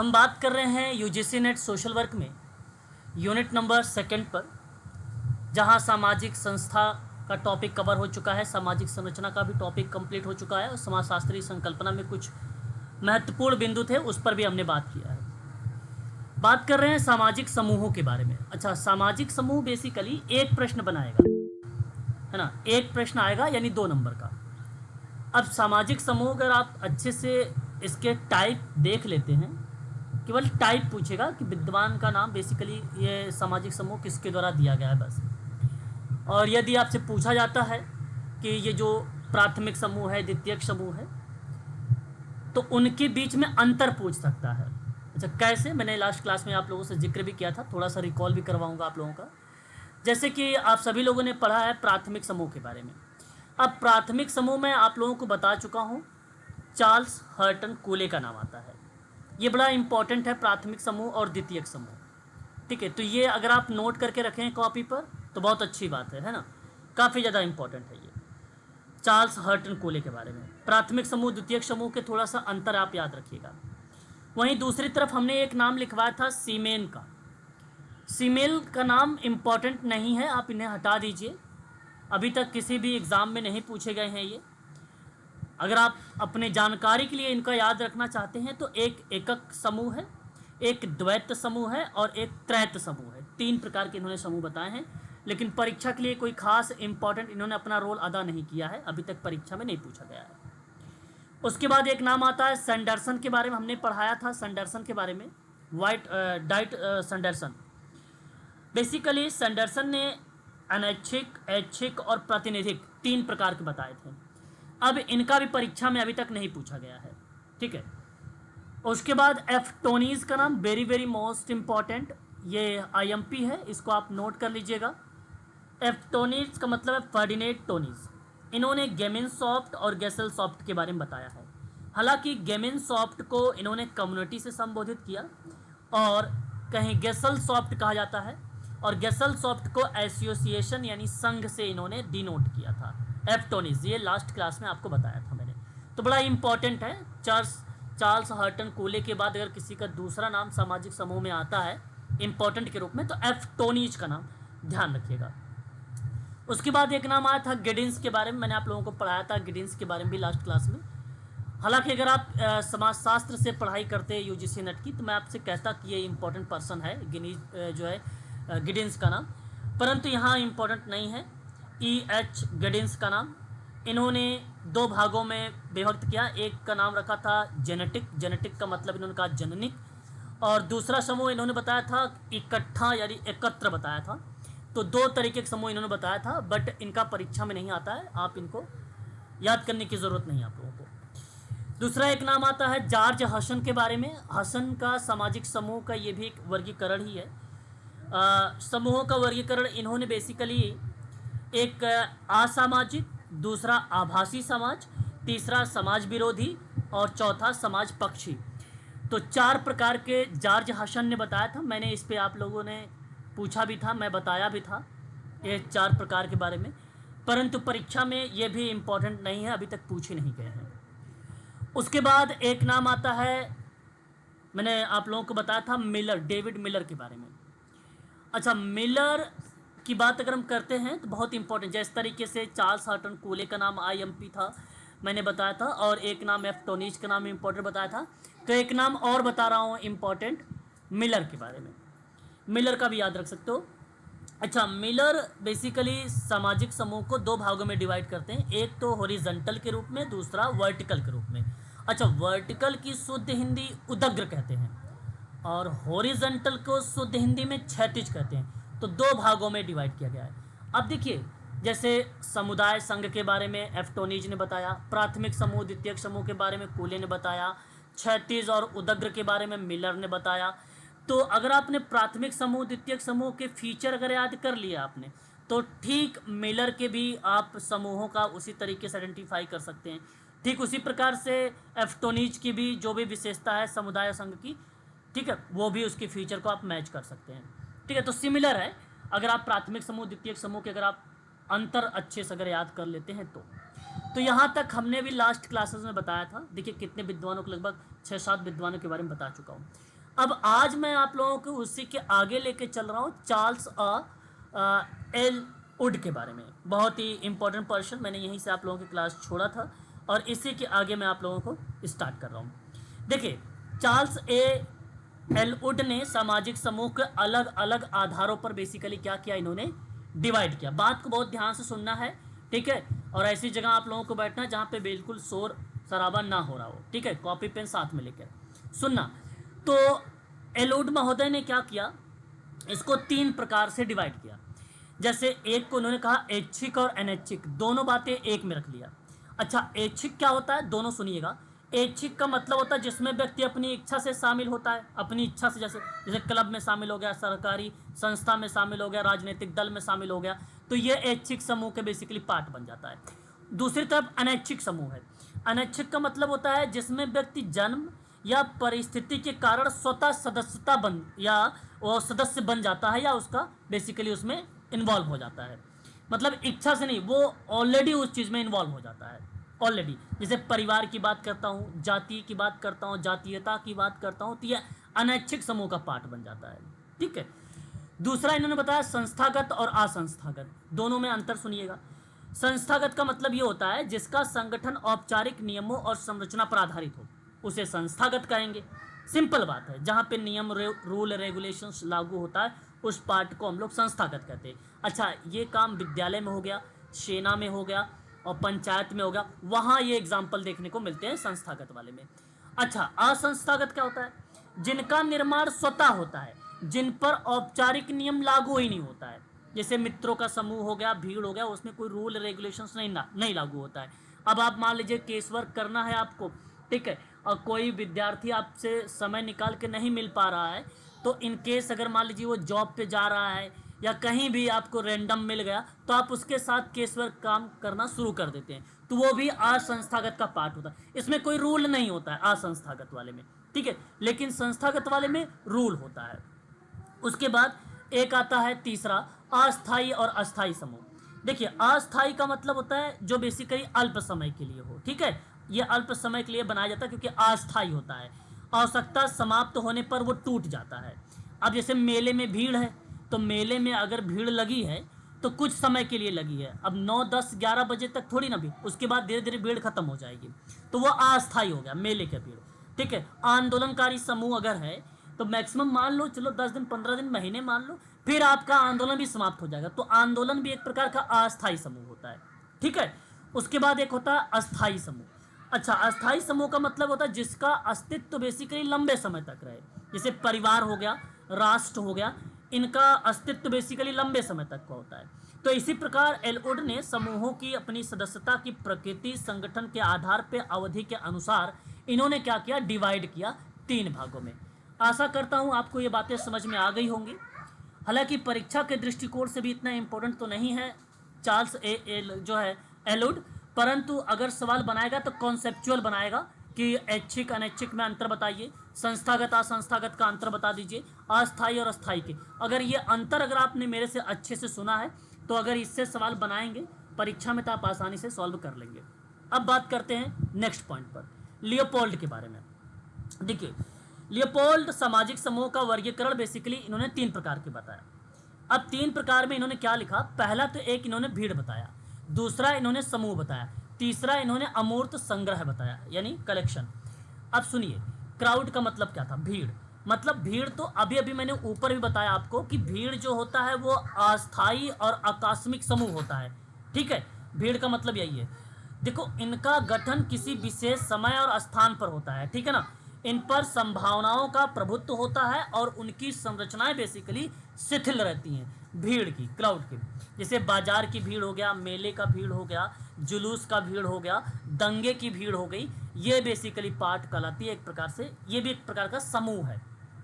हम बात कर रहे हैं यूजीसी नेट सोशल वर्क में यूनिट नंबर 2 पर, जहां सामाजिक संस्था का टॉपिक कवर हो चुका है, सामाजिक संरचना का भी टॉपिक कंप्लीट हो चुका है और समाजशास्त्रीय संकल्पना में कुछ महत्वपूर्ण बिंदु थे उस पर भी हमने बात किया है। बात कर रहे हैं सामाजिक समूहों के बारे में। अच्छा, सामाजिक समूह बेसिकली एक प्रश्न बनाएगा, है ना, एक प्रश्न आएगा यानी 2 नंबर का। अब सामाजिक समूह अगर आप अच्छे से इसके टाइप देख लेते हैं, केवल टाइप पूछेगा कि विद्वान का नाम, बेसिकली ये सामाजिक समूह किसके द्वारा दिया गया है बस। और यदि आपसे पूछा जाता है कि ये जो प्राथमिक समूह है, द्वितीयक समूह है, तो उनके बीच में अंतर पूछ सकता है। अच्छा, कैसे? मैंने लास्ट क्लास में आप लोगों से जिक्र भी किया था, थोड़ा सा रिकॉल भी करवाऊंगा आप लोगों का। जैसे कि आप सभी लोगों ने पढ़ा है प्राथमिक समूह के बारे में। अब प्राथमिक समूह में आप लोगों को बता चुका हूँ, चार्ल्स हर्टन कोले का नाम आता है। ये बड़ा इंपॉर्टेंट है, प्राथमिक समूह और द्वितीयक समूह। ठीक है, तो ये अगर आप नोट करके रखें कॉपी पर तो बहुत अच्छी बात है ना, काफ़ी ज़्यादा इंपॉर्टेंट है ये चार्ल्स हर्टन कोले के बारे में। प्राथमिक समूह द्वितीयक समूह के थोड़ा सा अंतर आप याद रखिएगा। वहीं दूसरी तरफ हमने एक नाम लिखवाया था सीमेन का। सीमेल का नाम इम्पॉर्टेंट नहीं है, आप इन्हें हटा दीजिए, अभी तक किसी भी एग्ज़ाम में नहीं पूछे गए हैं ये। अगर आप अपने जानकारी के लिए इनका याद रखना चाहते हैं तो एक एकक समूह है, एक द्वैत समूह है और एक त्रैत समूह है। 3 प्रकार के इन्होंने समूह बताए हैं, लेकिन परीक्षा के लिए कोई खास इंपॉर्टेंट इन्होंने अपना रोल अदा नहीं किया है, अभी तक परीक्षा में नहीं पूछा गया है। उसके बाद एक नाम आता है सैंडरसन के बारे में हमने पढ़ाया था, सैंडरसन के बारे में, डाइट सैंडरसन। बेसिकली सैंडरसन ने अनैच्छिक, ऐच्छिक और प्रातिनिधिक 3 प्रकार के बताए थे। अब इनका भी परीक्षा में अभी तक नहीं पूछा गया है, ठीक है। उसके बाद एफ्टोनीज का नाम वेरी वेरी मोस्ट इम्पॉर्टेंट, ये आईएमपी है, इसको आप नोट कर लीजिएगा। एफ्टोनीज का मतलब है फर्डिनेट टोनीज। इन्होंने गेमिनसॉफ्ट और गेसेलसॉफ्ट के बारे में बताया है। हालांकि गेमिनसॉफ्ट को इन्होंने कम्युनिटी से संबोधित किया और कहीं गेसेलसॉफ्ट कहा जाता है, और गेसेलसॉफ्ट को एसोसिएशन यानी संघ से इन्होंने डिनोट किया था। एफ्टोनीज, ये लास्ट क्लास में आपको बताया था मैंने, तो बड़ा इंपॉर्टेंट है। चार्ल्स हर्टन कोले के बाद अगर किसी का दूसरा नाम सामाजिक समूह में आता है इंपॉर्टेंट के रूप में तो एफ्टोनीज का नाम ध्यान रखिएगा। उसके बाद एक नाम आया था गिडिंस के बारे में, मैंने आप लोगों को पढ़ाया था गिडिंस के बारे में भी लास्ट क्लास में। हालांकि अगर आप समाजशास्त्र से पढ़ाई करते हैं यूजीसी नेट की तो मैं आपसे कहता कि ये इंपॉर्टेंट पर्सन है जो है गिडिंस का नाम, परंतु यहाँ इंपॉर्टेंट नहीं है। EH गिडिंस का नाम इन्होंने 2 भागों में विभक्त किया। एक का नाम रखा था जेनेटिक का मतलब इन्होंने कहा जननिक, और दूसरा समूह इन्होंने बताया था इकट्ठा यानी एकत्र बताया था। तो 2 तरीके के समूह इन्होंने बताया था, बट इनका परीक्षा में नहीं आता है, आप इनको याद करने की ज़रूरत नहीं है आप लोगों को। दूसरा एक नाम आता है जॉर्ज हसन के बारे में। हसन का सामाजिक समूह का ये भी एक वर्गीकरण ही है। समूहों का वर्गीकरण इन्होंने बेसिकली एक असामाजिक, दूसरा आभासी समाज, तीसरा समाज विरोधी और चौथा समाज पक्षी। तो 4 प्रकार के जॉर्ज हसन ने बताया था। मैंने इस पे आप लोगों ने पूछा भी था, मैं बताया भी था ये 4 प्रकार के बारे में, परंतु परीक्षा में ये भी इम्पोर्टेंट नहीं है, अभी तक पूछे नहीं गए हैं। उसके बाद एक नाम आता है, मैंने आप लोगों को बताया था मिलर, डेविड मिलर के बारे में। अच्छा, मिलर की बात अगर हम करते हैं तो बहुत इंपॉर्टेंट, जिस तरीके से चार्ल्स हर्टन कोले का नाम आईएमपी था मैंने बताया था, और एक नाम एफ्टोनीज का नाम इंपॉर्टेंट बताया था, तो एक नाम और बता रहा हूँ इंपॉर्टेंट मिलर के बारे में। मिलर का भी याद रख सकते हो। अच्छा, मिलर बेसिकली सामाजिक समूह को 2 भागों में डिवाइड करते हैं, एक तो हॉरिजॉन्टल के रूप में, दूसरा वर्टिकल के रूप में। अच्छा, वर्टिकल की शुद्ध हिंदी उदग्र कहते हैं और हॉरिजॉन्टल को शुद्ध हिंदी में क्षैतिज कहते हैं। तो 2 भागों में डिवाइड किया गया है। अब देखिए, जैसे समुदाय संघ के बारे में एफ्टोनीज ने बताया, प्राथमिक समूह द्वितीयक समूह के बारे में कोले ने बताया, क्षैतिज और उदग्र के बारे में मिलर ने बताया। तो अगर आपने प्राथमिक समूह द्वितीयक समूह के फीचर अगर याद कर लिया आपने, तो ठीक मिलर के भी आप समूहों का उसी तरीके से आइडेंटिफाई कर सकते हैं। ठीक उसी प्रकार से एफ्टोनीज की भी जो भी विशेषता है समुदाय संघ की, ठीक है, वो भी उसके फीचर को आप मैच कर सकते हैं। ठीक है, तो सिमिलर है अगर आप प्राथमिक समूह द्वितीयक समूह के अगर आप अंतर अच्छे से अगर याद कर लेते हैं तो यहाँ तक हमने भी लास्ट क्लासेस में बताया था। देखिए कितने विद्वानों को, लगभग 6-7 विद्वानों के बारे में बता चुका हूँ। अब आज मैं आप लोगों को उसी के आगे लेके चल रहा हूँ चार्ल्स एल वुड के बारे में। बहुत ही इंपॉर्टेंट पर्सन, मैंने यहीं से आप लोगों की क्लास छोड़ा था और इसी के आगे मैं आप लोगों को स्टार्ट कर रहा हूँ। देखिए, चार्ल्स एल वुड ने सामाजिक समूह के अलग अलग आधारों पर बेसिकली क्या किया, इन्होंने डिवाइड किया। बात को बहुत ध्यान से सुनना है, ठीक है, और ऐसी जगह आप लोगों को बैठना जहाँ पे बिल्कुल शोर शराबा ना हो रहा हो, ठीक है, कॉपी पेन साथ में लेकर सुनना। तो एल वुड महोदय ने क्या किया, इसको 3 प्रकार से डिवाइड किया। जैसे एक को उन्होंने कहा ऐच्छिक और अनैच्छिक, दोनों बातें एक में रख लिया। अच्छा, ऐच्छिक क्या होता है, दोनों सुनिएगा। ऐच्छिक का मतलब होता है जिसमें व्यक्ति अपनी इच्छा से शामिल होता है, अपनी इच्छा से, जैसे जैसे क्लब में शामिल हो गया, सरकारी संस्था में शामिल हो गया, राजनीतिक दल में शामिल हो गया, तो ये ऐच्छिक समूह के बेसिकली पार्ट बन जाता है। दूसरी तरफ अनैच्छिक समूह है। अनैच्छिक का मतलब होता है जिसमें व्यक्ति जन्म या परिस्थिति के कारण स्वतः सदस्यता बन या वो सदस्य बन जाता है या उसका बेसिकली उसमें इन्वॉल्व हो जाता है। मतलब इच्छा से नहीं, वो ऑलरेडी उस चीज़ में इन्वॉल्व हो जाता है ऑलरेडी। जैसे परिवार की बात करता हूँ, जाति की बात करता हूँ, जातीयता की बात करता हूँ, तो यह अनैच्छिक समूह का पार्ट बन जाता है, ठीक है। दूसरा इन्होंने बताया संस्थागत और असंस्थागत, दोनों में अंतर सुनिएगा। संस्थागत का मतलब ये होता है जिसका संगठन औपचारिक नियमों और संरचना पर आधारित हो, उसे संस्थागत कहेंगे। सिंपल बात है, जहाँ पे नियम रूल रेगुलेशंस लागू होता है उस पार्ट को हम लोग संस्थागत कहते हैं। अच्छा, ये काम विद्यालय में हो गया, सेना में हो गया और पंचायत में हो गया, वहाँ ये एग्जाम्पल देखने को मिलते हैं संस्थागत वाले में। अच्छा, असंस्थागत क्या होता है, जिनका निर्माण स्वतः होता है, जिन पर औपचारिक नियम लागू ही नहीं होता है। जैसे मित्रों का समूह हो गया, भीड़ हो गया, उसमें कोई रूल रेगुलेशंस नहीं लागू होता है। अब आप मान लीजिए केस वर्क करना है आपको, ठीक है, और कोई विद्यार्थी आपसे समय निकाल के नहीं मिल पा रहा है, तो इन केस अगर मान लीजिए वो जॉब पे जा रहा है या कहीं भी आपको रैंडम मिल गया, तो आप उसके साथ केस वर्क काम करना शुरू कर देते हैं, तो वो भी असंस्थागत का पार्ट होता है। इसमें कोई रूल नहीं होता है असंस्थागत वाले में, ठीक है, लेकिन संस्थागत वाले में रूल होता है। उसके बाद एक आता है तीसरा, अस्थाई और अस्थाई समूह। देखिए, अस्थाई का मतलब होता है जो बेसिकली अल्प समय के लिए हो, ठीक है, ये अल्प समय के लिए बनाया जाता है क्योंकि अस्थाई होता है, आवश्यकता समाप्त होने पर वो टूट जाता है। अब जैसे मेले में भीड़ है, तो मेले में अगर भीड़ लगी है तो कुछ समय के लिए लगी है, अब 9, 10, 11 बजे तक थोड़ी ना भीड़, उसके बाद धीरे धीरे भीड़ खत्म हो जाएगी, तो वो अस्थाई हो गया मेले का भीड़, ठीक है। आंदोलनकारी समूह अगर है तो मैक्सिमम मान लो, चलो 10 दिन, 15 दिन, महीने मान लो, फिर आपका आंदोलन भी समाप्त हो जाएगा, तो आंदोलन भी एक प्रकार का अस्थाई समूह होता है, ठीक है। उसके बाद एक होता है अस्थाई समूह। अच्छा, अस्थाई समूह का मतलब होता है जिसका अस्तित्व बेसिकली लंबे समय तक रहे, जैसे परिवार हो गया, राष्ट्र हो गया, इनका अस्तित्व बेसिकली लंबे समय तक का होता है। तो इसी प्रकार एल वुड ने समूहों की अपनी सदस्यता की प्रकृति, संगठन के आधार पर अवधि के अनुसार इन्होंने क्या किया, डिवाइड किया 3 भागों में। आशा करता हूँ आपको ये बातें समझ में आ गई होंगी। हालांकि परीक्षा के दृष्टिकोण से भी इतना इम्पोर्टेंट तो नहीं है चार्ल्स जो है एल वुड, परंतु अगर सवाल बनाएगा तो कॉन्सेप्चुअल बनाएगा कि ऐच्छिक अनैच्छिक में अंतर बताइए, संस्थागत असंस्थागत का अंतर बता दीजिए, अस्थाई और अस्थाई के। अगर ये अंतर अगर आपने मेरे से अच्छे से सुना है तो अगर इससे सवाल बनाएंगे परीक्षा में तो आप आसानी से सॉल्व कर लेंगे। अब बात करते हैं नेक्स्ट पॉइंट पर, लियोपोल्ड के बारे में। देखिए, लियोपोल्ड सामाजिक समूह का वर्गीकरण बेसिकली इन्होंने 3 प्रकार के बताया। अब 3 प्रकार में इन्होंने क्या लिखा, पहला तो एक इन्होंने भीड़ बताया, दूसरा इन्होंने समूह बताया, तीसरा इन्होंने अमूर्त संग्रह बताया यानी कलेक्शन। अब सुनिए, क्राउड का मतलब क्या था, भीड़। मतलब भीड़ तो अभी अभी मैंने ऊपर भी बताया आपको कि भीड़ जो होता है वो अस्थाई और आकस्मिक समूह होता है, ठीक है। भीड़ का मतलब यही है, देखो इनका गठन किसी विशेष समय और स्थान पर होता है, ठीक है ना, इन पर संभावनाओं का प्रभुत्व होता है और उनकी संरचनाएं बेसिकली शिथिल रहती हैं भीड़ की, क्राउड की। जैसे बाजार की भीड़ हो गया, मेले का भीड़ हो गया, जुलूस का भीड़ हो गया, दंगे की भीड़ हो गई, ये बेसिकली पार्ट कहलाती है एक प्रकार से, ये भी एक प्रकार का समूह है,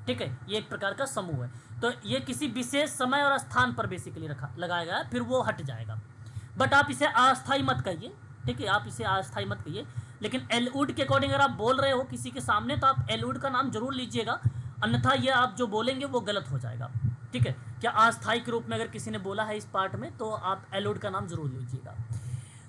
ठीक है, ये एक प्रकार का समूह है। तो ये किसी विशेष समय और स्थान पर बेसिकली लगाया गया है, फिर वो हट जाएगा। बट आप इसे अस्थाई मत कहिए, ठीक है, आप इसे अस्थाई मत कहिए। लेकिन एल वुड के अकॉर्डिंग अगर आप बोल रहे हो किसी के सामने तो आप एल वुड का नाम जरूर लीजिएगा, अन्यथा ये आप जो बोलेंगे वो गलत हो जाएगा, ठीक है। क्या अस्थाई के रूप में अगर किसी ने बोला है इस पार्ट में तो आप एल वुड का नाम जरूर लीजिएगा।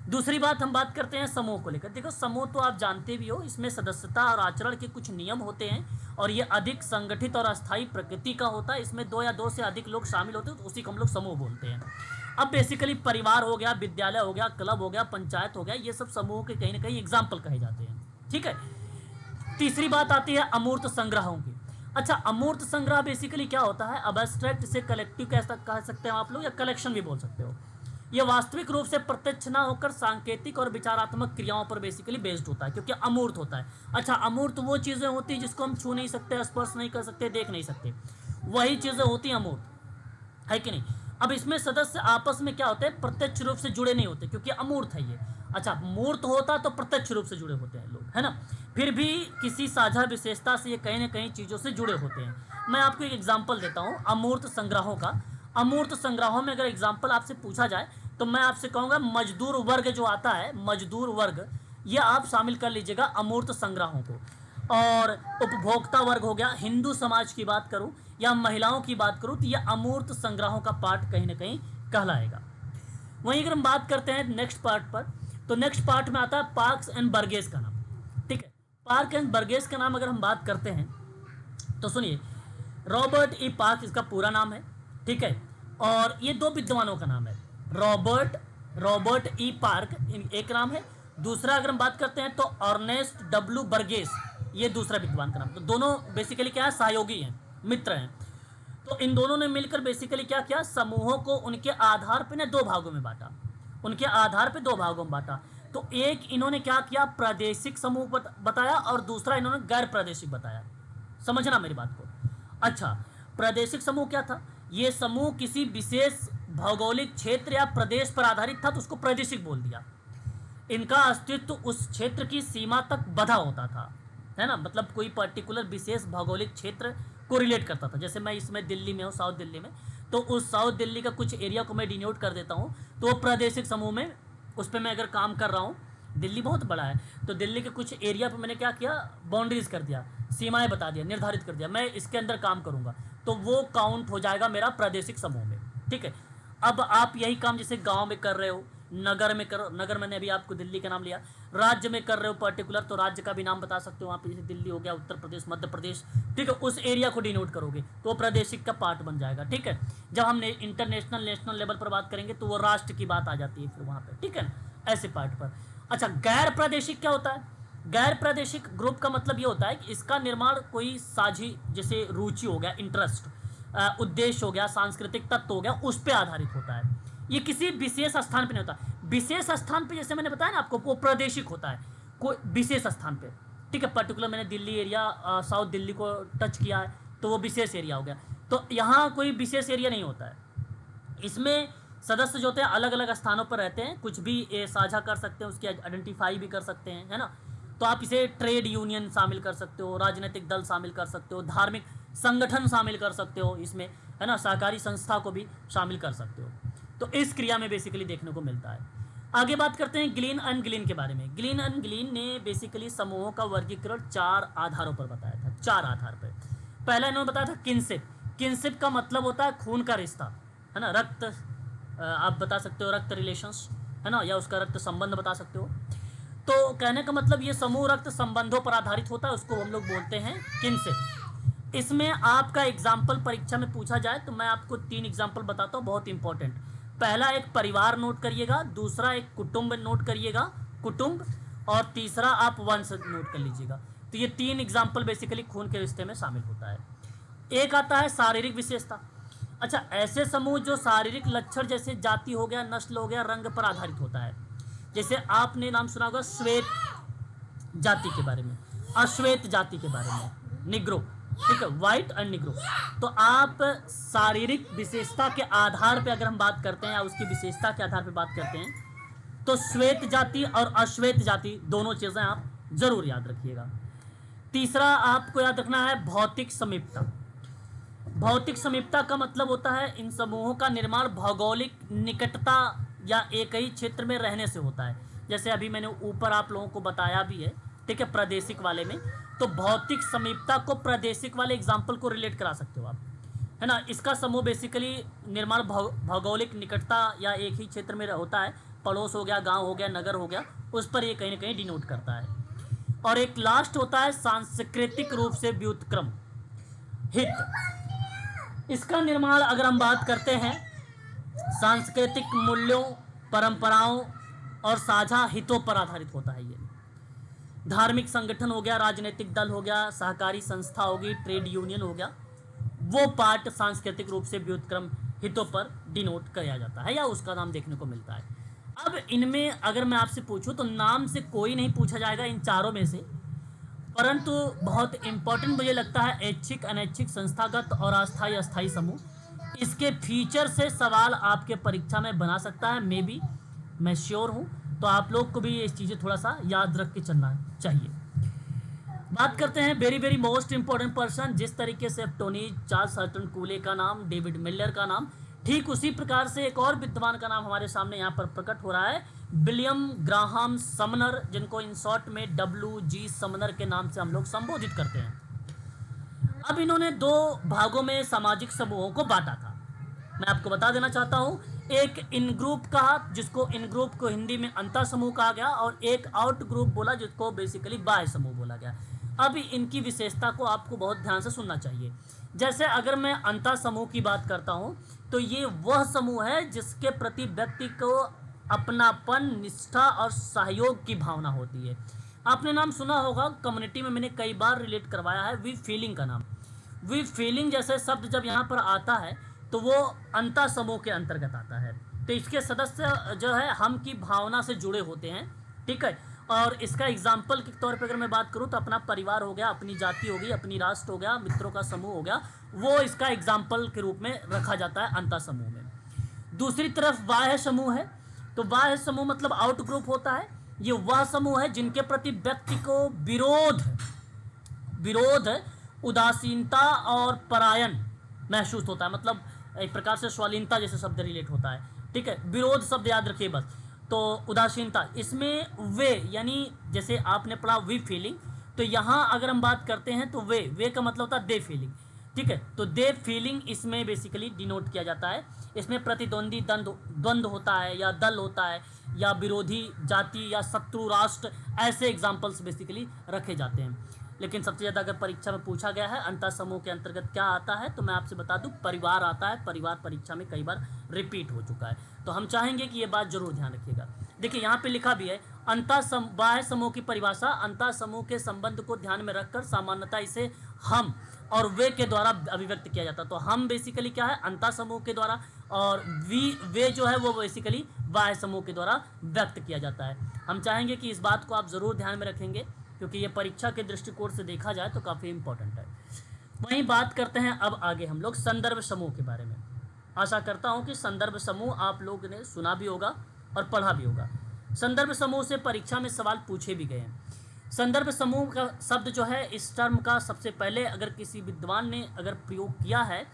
दूसरी बात हम बात करते हैं समूह को लेकर। देखो समूह तो आप जानते भी हो, इसमें सदस्यता और आचरण के कुछ नियम होते हैं और ये अधिक संगठित और अस्थायी प्रकृति का होता है। इसमें दो या दो से अधिक लोग शामिल होते हैं तो उसी को हम लोग समूह बोलते हैं। अब बेसिकली परिवार हो गया, विद्यालय हो गया, क्लब हो गया, पंचायत हो गया, ये सब समूह के कहीं ना कहीं एग्जाम्पल कहे जाते हैं। ठीक है, तीसरी बात आती है अमूर्त संग्रहों की। अच्छा, अमूर्त संग्रह बेसिकली क्या होता है? अबस्ट्रैक्ट से कलेक्टिव कह सकते हैं आप लोग, या कलेक्शन भी बोल सकते हो। ये वास्तविक रूप से प्रत्यक्ष ना होकर सांकेतिक और विचारात्मक क्रियाओं पर बेसिकली बेस्ड होता है, क्योंकि अमूर्त होता है। अच्छा, अमूर्त वो चीज़ें होती हैं जिसको हम छू नहीं सकते, स्पर्श नहीं कर सकते, देख नहीं सकते, वही चीज़ें होती हैं अमूर्त, है कि नहीं? अब इसमें सदस्य आपस में क्या होते हैं? प्रत्यक्ष रूप से जुड़े नहीं होते, क्योंकि अमूर्त है ये। अच्छा, मूर्त होता तो प्रत्यक्ष रूप से जुड़े होते हैं लोग, है ना? फिर भी किसी साझा विशेषता से ये कहीं ना कहीं चीज़ों से जुड़े होते हैं। मैं आपको एक एग्जाम्पल देता हूँ अमूर्त संग्रहों का। अमूर्त संग्रहों में अगर एग्जाम्पल आपसे पूछा जाए तो मैं आपसे कहूँगा मजदूर वर्ग जो आता है, मजदूर वर्ग, ये आप शामिल कर लीजिएगा अमूर्त संग्रहों को। और उपभोक्ता वर्ग हो गया, हिंदू समाज की बात करूं या महिलाओं की बात करूं तो यह अमूर्त संग्रहों का पार्ट कहीं ना कहीं कहलाएगा। वहीं अगर हम बात करते हैं नेक्स्ट पार्ट पर, तो नेक्स्ट पार्ट में आता है पार्क्स एंड बर्गेस का नाम। ठीक है, पार्क एंड बर्गेस का नाम अगर हम बात करते हैं तो सुनिए, रॉबर्ट ई पार्क इसका पूरा नाम है। ठीक है, और ये दो विद्वानों का नाम है, रॉबर्ट ई पार्क एक नाम है, दूसरा अगर हम बात करते हैं तो अर्नेस्ट डब्ल्यू बर्गेस, ये दूसरा विद्वान का नाम। तो दोनों बेसिकली क्या है? सहयोगी हैं, मित्र हैं। तो इन दोनों ने मिलकर बेसिकली क्या किया? समूहों को उनके आधार पर दो भागों में बांटा, उनके आधार पर दो भागों में बांटा। तो एक इन्होंने क्या किया? प्रादेशिक समूह बताया और दूसरा इन्होंने गैर प्रादेशिक बताया। समझना मेरी बात को। अच्छा, प्रादेशिक समूह क्या था? ये समूह किसी विशेष भौगोलिक क्षेत्र या प्रदेश पर आधारित था तो उसको प्रादेशिक बोल दिया। इनका अस्तित्व उस क्षेत्र की सीमा तक बधा होता था, है ना? मतलब कोई पर्टिकुलर विशेष भौगोलिक क्षेत्र को रिलेट करता था। जैसे मैं इसमें दिल्ली में हूँ, साउथ दिल्ली में, तो उस साउथ दिल्ली का कुछ एरिया को मैं डिनोट कर देता हूँ, तो वो प्रादेशिक समूह में उस पर मैं अगर काम कर रहा हूँ, दिल्ली बहुत बड़ा है तो दिल्ली के कुछ एरिया पर मैंने क्या किया? बाउंड्रीज कर दिया, सीमाएं बता दिया, निर्धारित कर दिया, मैं इसके अंदर काम करूँगा, तो वो काउंट हो जाएगा मेरा प्रादेशिक समूह में। ठीक है, अब आप यही काम जैसे गांव में कर रहे हो, नगर में करो, नगर मैंने अभी आपको दिल्ली का नाम लिया, राज्य में कर रहे हो पर्टिकुलर तो राज्य का भी नाम बता सकते हो, वहाँ पे जैसे दिल्ली हो गया, उत्तर प्रदेश, मध्य प्रदेश। ठीक है, उस एरिया को डिनोट करोगे तो वो प्रादेशिक का पार्ट बन जाएगा। ठीक है, जब हम इंटरनेशनल नेशनल लेवल पर बात करेंगे तो वो राष्ट्र की बात आ जाती है फिर वहाँ पर। ठीक है, ऐसे पार्ट पर। अच्छा, गैर प्रादेशिक क्या होता है? गैर प्रादेशिक ग्रुप का मतलब ये होता है कि इसका निर्माण कोई साझी, जैसे रुचि हो गया, इंटरेस्ट, उद्देश्य हो गया, सांस्कृतिक तत्व हो गया, उस पर आधारित होता है। ये किसी विशेष स्थान पे नहीं होता। विशेष स्थान पे जैसे मैंने बताया ना आपको, वो प्रादेशिक होता है कोई विशेष स्थान पे। ठीक है, पर्टिकुलर मैंने दिल्ली एरिया, साउथ दिल्ली को टच किया है तो वो विशेष एरिया हो गया। तो यहाँ कोई विशेष एरिया नहीं होता है। इसमें सदस्य जो होते हैं अलग अलग स्थानों पर रहते हैं, कुछ भी साझा कर सकते हैं, उसकी आइडेंटिफाई भी कर सकते हैं, है ना? तो आप इसे ट्रेड यूनियन शामिल कर सकते हो, राजनीतिक दल शामिल कर सकते हो, धार्मिक संगठन शामिल कर सकते हो इसमें, है ना? सहकारी संस्था को भी शामिल कर सकते हो। तो इस क्रिया में बेसिकली देखने को मिलता है। आगे बात करते हैं ग्लीन एंड ग्लीन के बारे में। ग्लीन एंड ग्लीन ने बेसिकली समूहों का वर्गीकरण 4 आधारों पर बताया था, 4 आधार पर। पहला इन्होंने बताया था किनशिप। किनशिप का मतलब होता है खून का रिश्ता, है ना? रक्त, आप बता सकते हो रक्त रिलेशंस, है ना? या उसका रक्त संबंध बता सकते हो। तो कहने का मतलब ये समूह रक्त संबंधों पर आधारित होता है, उसको हम लोग बोलते हैं किनशिप। इसमें आपका एग्जाम्पल परीक्षा में पूछा जाए तो मैं आपको 3 एग्जाम्पल बताता हूँ, बहुत इंपॉर्टेंट। पहला एक परिवार नोट करिएगा, दूसरा एक कुटुंब नोट करिएगा, कुटुंब, और तीसरा आप वंश नोट कर लीजिएगा। तो ये 3 एग्जाम्पल बेसिकली खून के रिश्ते में शामिल होता है। एक आता है शारीरिक विशेषता। अच्छा, ऐसे समूह जो शारीरिक लक्षण जैसे जाति हो गया, नस्ल हो गया, रंग पर आधारित होता है। जैसे आपने नाम सुना होगा श्वेत जाति के बारे में, अश्वेत जाति के बारे में, निग्रो। ठीक है, व्हाइट एंड निग्रो। तो आप शारीरिक विशेषता के आधार पे अगर हम बात करते हैं या उसकी विशेषता के आधार पे बात करते हैं तो श्वेत जाति और अश्वेत जाति दोनों चीज़ें आप जरूर याद रखिएगा। तीसरा आपको याद रखना है भौतिक समीपता। भौतिक समीपता का मतलब होता है इन समूहों का निर्माण भौगोलिक निकटता या एक ही क्षेत्र में रहने से होता है। जैसे अभी मैंने ऊपर आप लोगों को बताया भी है, ठीक है, प्रादेशिक वाले में। तो भौतिक समीपता को प्रादेशिक वाले एग्जाम्पल को रिलेट करा सकते हो आप, है ना? इसका समूह बेसिकली निर्माण भौगोलिक निकटता या एक ही क्षेत्र में होता है पड़ोस हो गया, गांव हो गया, नगर हो गया, उस पर ये कहीं ना कहीं डिनोट करता है। और एक लास्ट होता है सांस्कृतिक रूप से व्युत्क्रम हित। इसका निर्माण अगर हम बात करते हैं, सांस्कृतिक मूल्यों, परंपराओं और साझा हितों पर आधारित होता है। ये धार्मिक संगठन हो गया, राजनीतिक दल हो गया, सहकारी संस्था होगी, ट्रेड यूनियन हो गया, वो पार्ट सांस्कृतिक रूप से व्युत्क्रम हितों पर डिनोट किया जाता है या उसका नाम देखने को मिलता है। अब इनमें अगर मैं आपसे पूछूं तो नाम से कोई नहीं पूछा जाएगा इन चारों में से, परंतु बहुत इंपॉर्टेंट मुझे लगता है ऐच्छिक, अनैच्छिक, संस्थागत और अस्थायी अस्थायी समूह। इसके फीचर से सवाल आपके परीक्षा में बना सकता है, मे बी, मैं श्योर हूँ। तो आप लोग को भी ये चीज़ें थोड़ा सा याद रख के चलना चाहिए। बात करते हैं very very most important person. जिस तरीके से टोनी चार्ल्स हर्टन कूले का नाम, डेविड मिलर का नाम, ठीक उसी प्रकार से एक और विद्वान का नाम हमारे सामने यहाँ पर प्रकट हो रहा है, विलियम ग्राहम समनर, जिनको इन शॉर्ट में WG समनर के नाम से हम लोग संबोधित करते हैं। अब इन्होंने दो भागों में सामाजिक समूहों को बांटा था। मैं आपको बता देना चाहता हूँ, एक इन ग्रुप कहा जिसको इन ग्रुप को हिंदी में अंतर समूह कहा गया, और एक आउट ग्रुप बोला जिसको बेसिकली बाह्य समूह बोला गया। अब इनकी विशेषता को आपको बहुत ध्यान से सुनना चाहिए। जैसे अगर मैं अंतर समूह की बात करता हूँ तो ये वह समूह है जिसके प्रति व्यक्ति को अपनापन, निष्ठा और सहयोग की भावना होती है। आपने नाम सुना होगा, कम्युनिटी में मैंने कई बार रिलेट करवाया है वी फीलिंग का नाम। वी फीलिंग जैसे शब्द जब यहाँ पर आता है तो वो अंतर समूह के अंतर्गत आता है। तो इसके सदस्य जो है हम की भावना से जुड़े होते हैं, ठीक है। और इसका एग्जाम्पल के तौर पे अगर मैं बात करूं तो अपना परिवार हो गया, अपनी जाति हो गई, अपनी राष्ट्र हो गया, मित्रों का समूह हो गया, वो इसका एग्जाम्पल के रूप में रखा जाता है अंतर समूह में। दूसरी तरफ बाह्य समूह है, तो बाह्य समूह मतलब आउट ग्रुप होता है। ये वह समूह है जिनके प्रति व्यक्ति को विरोध, उदासीनता और परायण महसूस होता है, मतलब एक प्रकार से स्वालीनता जैसे शब्द रिलेट होता है, ठीक है। विरोध शब्द याद रखिए बस। तो उदासीनता, इसमें वे यानी जैसे आपने पढ़ा वी फीलिंग, तो यहाँ अगर हम बात करते हैं तो वे का मतलब होता है दे फीलिंग, ठीक है। तो दे फीलिंग इसमें बेसिकली डिनोट किया जाता है। इसमें प्रतिद्वंदी द्वंद्व होता है या दल होता है या विरोधी जाति या शत्रु राष्ट्र, ऐसे एग्जाम्पल्स बेसिकली रखे जाते हैं। लेकिन सबसे ज़्यादा अगर परीक्षा में पूछा गया है अंतर समूह के अंतर्गत क्या आता है, तो मैं आपसे बता दूं परिवार आता है। परिवार परीक्षा में कई बार रिपीट हो चुका है, तो हम चाहेंगे कि ये बात जरूर ध्यान रखिएगा। देखिए यहाँ पे लिखा भी है, बाह्य समूह की परिभाषा अंतर समूह के संबंध को ध्यान में रखकर सामान्यतः इसे हम और वे के द्वारा अभिव्यक्त किया जाता है। तो हम बेसिकली क्या है, अंतर समूह के द्वारा, और वे जो है वो बेसिकली बाह्य समूह के द्वारा व्यक्त किया जाता है। हम चाहेंगे कि इस बात को आप ज़रूर ध्यान में रखेंगे, क्योंकि ये परीक्षा के दृष्टिकोण से देखा जाए तो काफ़ी इंपॉर्टेंट है। वहीं बात करते हैं अब आगे हम लोग संदर्भ समूह के बारे में। आशा करता हूं कि संदर्भ समूह आप लोग ने सुना भी होगा और पढ़ा भी होगा। संदर्भ समूह से परीक्षा में सवाल पूछे भी गए हैं। संदर्भ समूह का शब्द जो है, इस टर्म का सबसे पहले अगर किसी विद्वान ने अगर प्रयोग किया है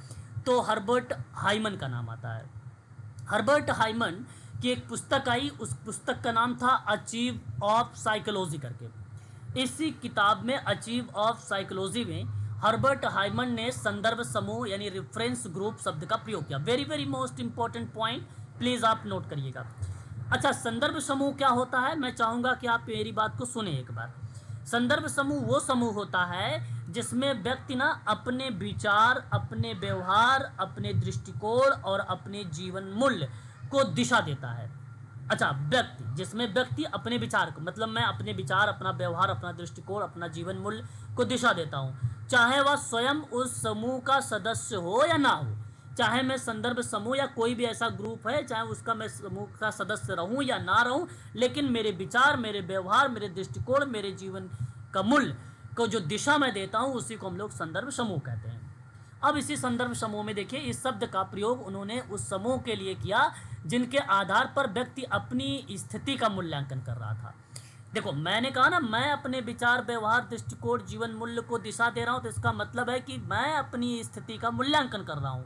तो हर्बर्ट हाइमन का नाम आता है। हर्बर्ट हाइमन की एक पुस्तक आई, उस पुस्तक का नाम था अचीव ऑफ साइकोलॉजी करके। इसी किताब में अचीव ऑफ साइकोलॉजी में हर्बर्ट हाइमन ने संदर्भ समूह यानी रेफरेंस ग्रुप शब्द का प्रयोग किया। Very very most important point, please आप नोट करिएगा। अच्छा, संदर्भ समूह क्या होता है, मैं चाहूँगा कि आप मेरी बात को सुने एक बार। संदर्भ समूह वो समूह होता है जिसमें व्यक्ति ना अपने विचार, अपने व्यवहार, अपने दृष्टिकोण और अपने जीवन मूल्य को दिशा देता है। अच्छा, व्यक्ति जिसमें व्यक्ति अपने विचार को, मतलब मैं अपने विचार, अपना व्यवहार, अपना दृष्टिकोण, अपना जीवन मूल्य को दिशा देता हूँ, चाहे वह स्वयं उस समूह का सदस्य हो या ना हो। चाहे मैं संदर्भ समूह या कोई भी ऐसा ग्रुप है, चाहे उसका मैं समूह का सदस्य रहूं या ना रहूं, लेकिन मेरे विचार, मेरे व्यवहार, मेरे दृष्टिकोण, मेरे जीवन का मूल्य को जो दिशा मैं देता हूं, उसी को हम लोग संदर्भ समूह कहते हैं। अब इसी संदर्भ समूह में देखिए, इस शब्द का प्रयोग उन्होंने उस समूह के लिए किया जिनके आधार पर व्यक्ति अपनी स्थिति का मूल्यांकन कर रहा था। देखो, मैंने कहा ना, मैं अपने विचार, व्यवहार, दृष्टिकोण, जीवन मूल्य को दिशा दे रहा हूं, तो इसका मतलब है कि मैं अपनी स्थिति का मूल्यांकन कर रहा हूं।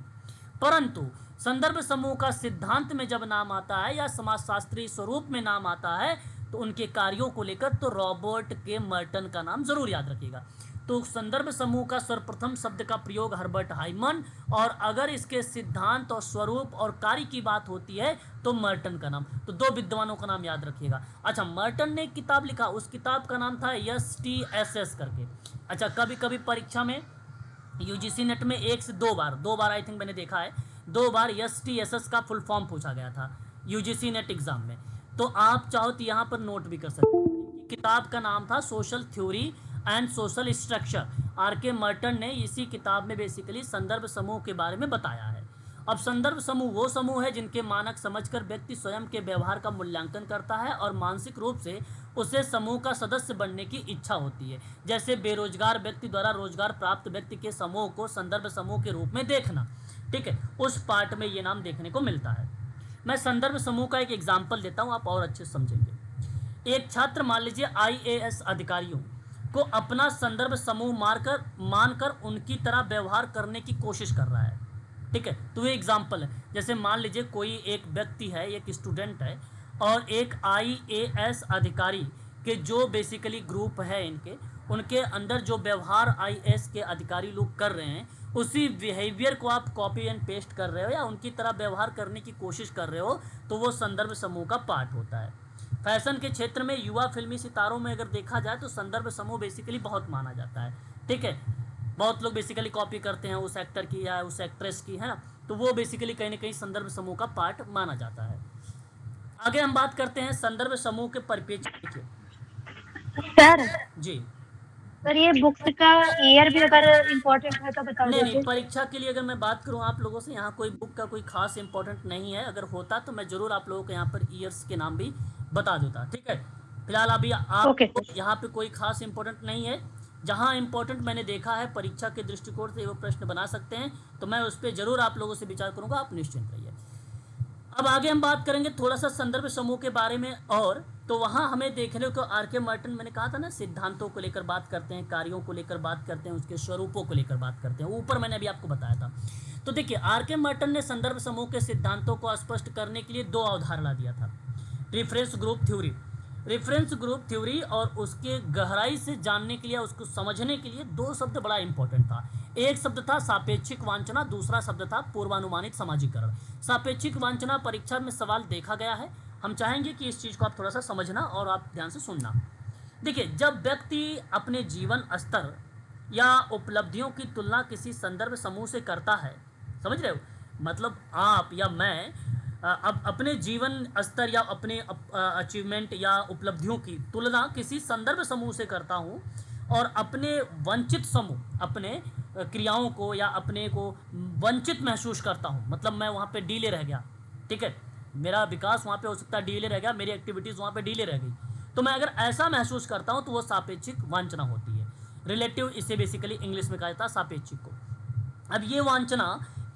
परंतु संदर्भ समूह का सिद्धांत में जब नाम आता है या समाजशास्त्री स्वरूप में नाम आता है, तो उनके कार्यों को लेकर तो रॉबर्ट के मर्टन का नाम जरूर याद रखिएगा। तो संदर्भ समूह का सर्वप्रथम शब्द का प्रयोग हर्बर्ट हाइमन, और अगर इसके सिद्धांत और स्वरूप और कार्य की बात होती है तो मर्टन का नाम। तो दो विद्वानों का नाम याद रखिएगा। अच्छा, मर्टन ने एक किताब लिखा, उस किताब का नाम था STSS करके। अच्छा, कभी कभी परीक्षा में यूजीसी नेट में 1 से 2 बार आई थिंक मैंने देखा है, 2 बार STSS का फुल फॉर्म पूछा गया था यूजीसी नेट एग्जाम में। तो आप चाहो तो यहाँ पर नोट भी कर सकते हैं। किताब का नाम था social theory and social structure. RK Merton ने इसी किताब में बेसिकली संदर्भ समूह के बारे में बताया है। अब संदर्भ समूह वो समूह है जिनके मानक समझकर व्यक्ति स्वयं के व्यवहार का मूल्यांकन करता है और मानसिक रूप से उसे समूह का सदस्य बनने की इच्छा होती है। जैसे बेरोजगार व्यक्ति द्वारा रोजगार प्राप्त व्यक्ति के समूह को संदर्भ समूह के रूप में देखना। ठीक है, उस पार्ट में ये नाम देखने को मिलता है। मैं संदर्भ समूह का एक एग्जाम्पल देता हूँ, आप और अच्छे से समझेंगे। एक छात्र मान लीजिए IAS अधिकारियों को अपना संदर्भ समूह मानकर उनकी तरह व्यवहार करने की कोशिश कर रहा है। ठीक है, तो ये एग्जाम्पल है। जैसे मान लीजिए कोई एक व्यक्ति है, एक स्टूडेंट है, और एक IAS अधिकारी के जो बेसिकली ग्रुप है उनके अंदर जो व्यवहार IAS के अधिकारी लोग कर रहे हैं, उसी बिहेवियर को आप कॉपी एंड पेस्ट कर रहे हो या उनकी तरह व्यवहार करने की कोशिश कर रहे हो, तो वो संदर्भ समूह का पार्ट होता है। फैशन के क्षेत्र में युवा फिल्मी सितारों में अगर देखा जाए तो संदर्भ समूह बेसिकली बहुत माना जाता है। ठीक है, बहुत लोग बेसिकली कॉपी करते हैं उस एक्टर की या उस एक्ट्रेस की, है ना, तो वो बेसिकली कहीं ना कहीं संदर्भ समूह का पार्ट माना जाता है। आगे हम बात करते हैं संदर्भ समूह के परिप्रेक्ष्य की। सर जी सर, ये बुक्स का ईयर भी अगर इम्पोर्टेंट है तो बता नहीं, दीजिए। परीक्षा के लिए अगर मैं बात करूं आप लोगों से, यहाँ कोई बुक का कोई खास इंपॉर्टेंट नहीं है। अगर होता तो मैं जरूर आप लोगों को यहाँ पर ईयर्स के नाम भी बता देता। ठीक है, फिलहाल अभी आप ओके सर। यहाँ पे कोई खास इंपॉर्टेंट नहीं है। जहाँ इंपॉर्टेंट मैंने देखा है परीक्षा के दृष्टिकोण से वो प्रश्न बना सकते हैं, तो मैं उस पर जरूर आप लोगों से विचार करूँगा, आप निश्चिंत रहिए। अब आगे हम बात करेंगे थोड़ा सा संदर्भ समूह के बारे में, और तो वहाँ हमें देखने को RK मर्टन, मैंने कहा था ना, सिद्धांतों को लेकर बात करते हैं, कार्यों को लेकर बात करते हैं, उसके स्वरूपों को लेकर बात करते हैं, ऊपर मैंने अभी आपको बताया था। तो देखिए, RK मर्टन ने संदर्भ समूह के सिद्धांतों को स्पष्ट करने के लिए 2 अवधारणा दिया था। Reference group theory, reference group theory, और उसके गहराई से जानने के लिए, उसको समझने के लिए 2 शब्द बड़ा इंपॉर्टेंट था। एक शब्द था सापेक्षिक वांछना, दूसरा शब्द था पूर्वानुमानित सामाजिकरण। सापेक्षिक वांछना परीक्षा में सवाल देखा गया है, हम चाहेंगे कि इस चीज़ को आप थोड़ा सा समझना और आप ध्यान से सुनना। देखिए, जब व्यक्ति अपने जीवन स्तर या उपलब्धियों की तुलना किसी संदर्भ समूह से करता है, समझ रहे हो, मतलब आप या मैं अब अपने जीवन स्तर या अपने अचीवमेंट या उपलब्धियों की तुलना किसी संदर्भ समूह से करता हूँ, और अपने वंचित समूह, अपने क्रियाओं को या अपने को वंचित महसूस करता हूँ, मतलब मैं वहाँ पे डीले रह गया। ठीक है, मेरा विकास वहाँ पे हो सकता है डीले रह गया, मेरी एक्टिविटीज़ वहाँ पे डीले रह गई, तो मैं अगर ऐसा महसूस करता हूँ तो वो सापेक्षिक वांछना होती है। रिलेटिव, इसे बेसिकली इंग्लिश में कहा जाता है सापेक्षिक को। अब ये वांछना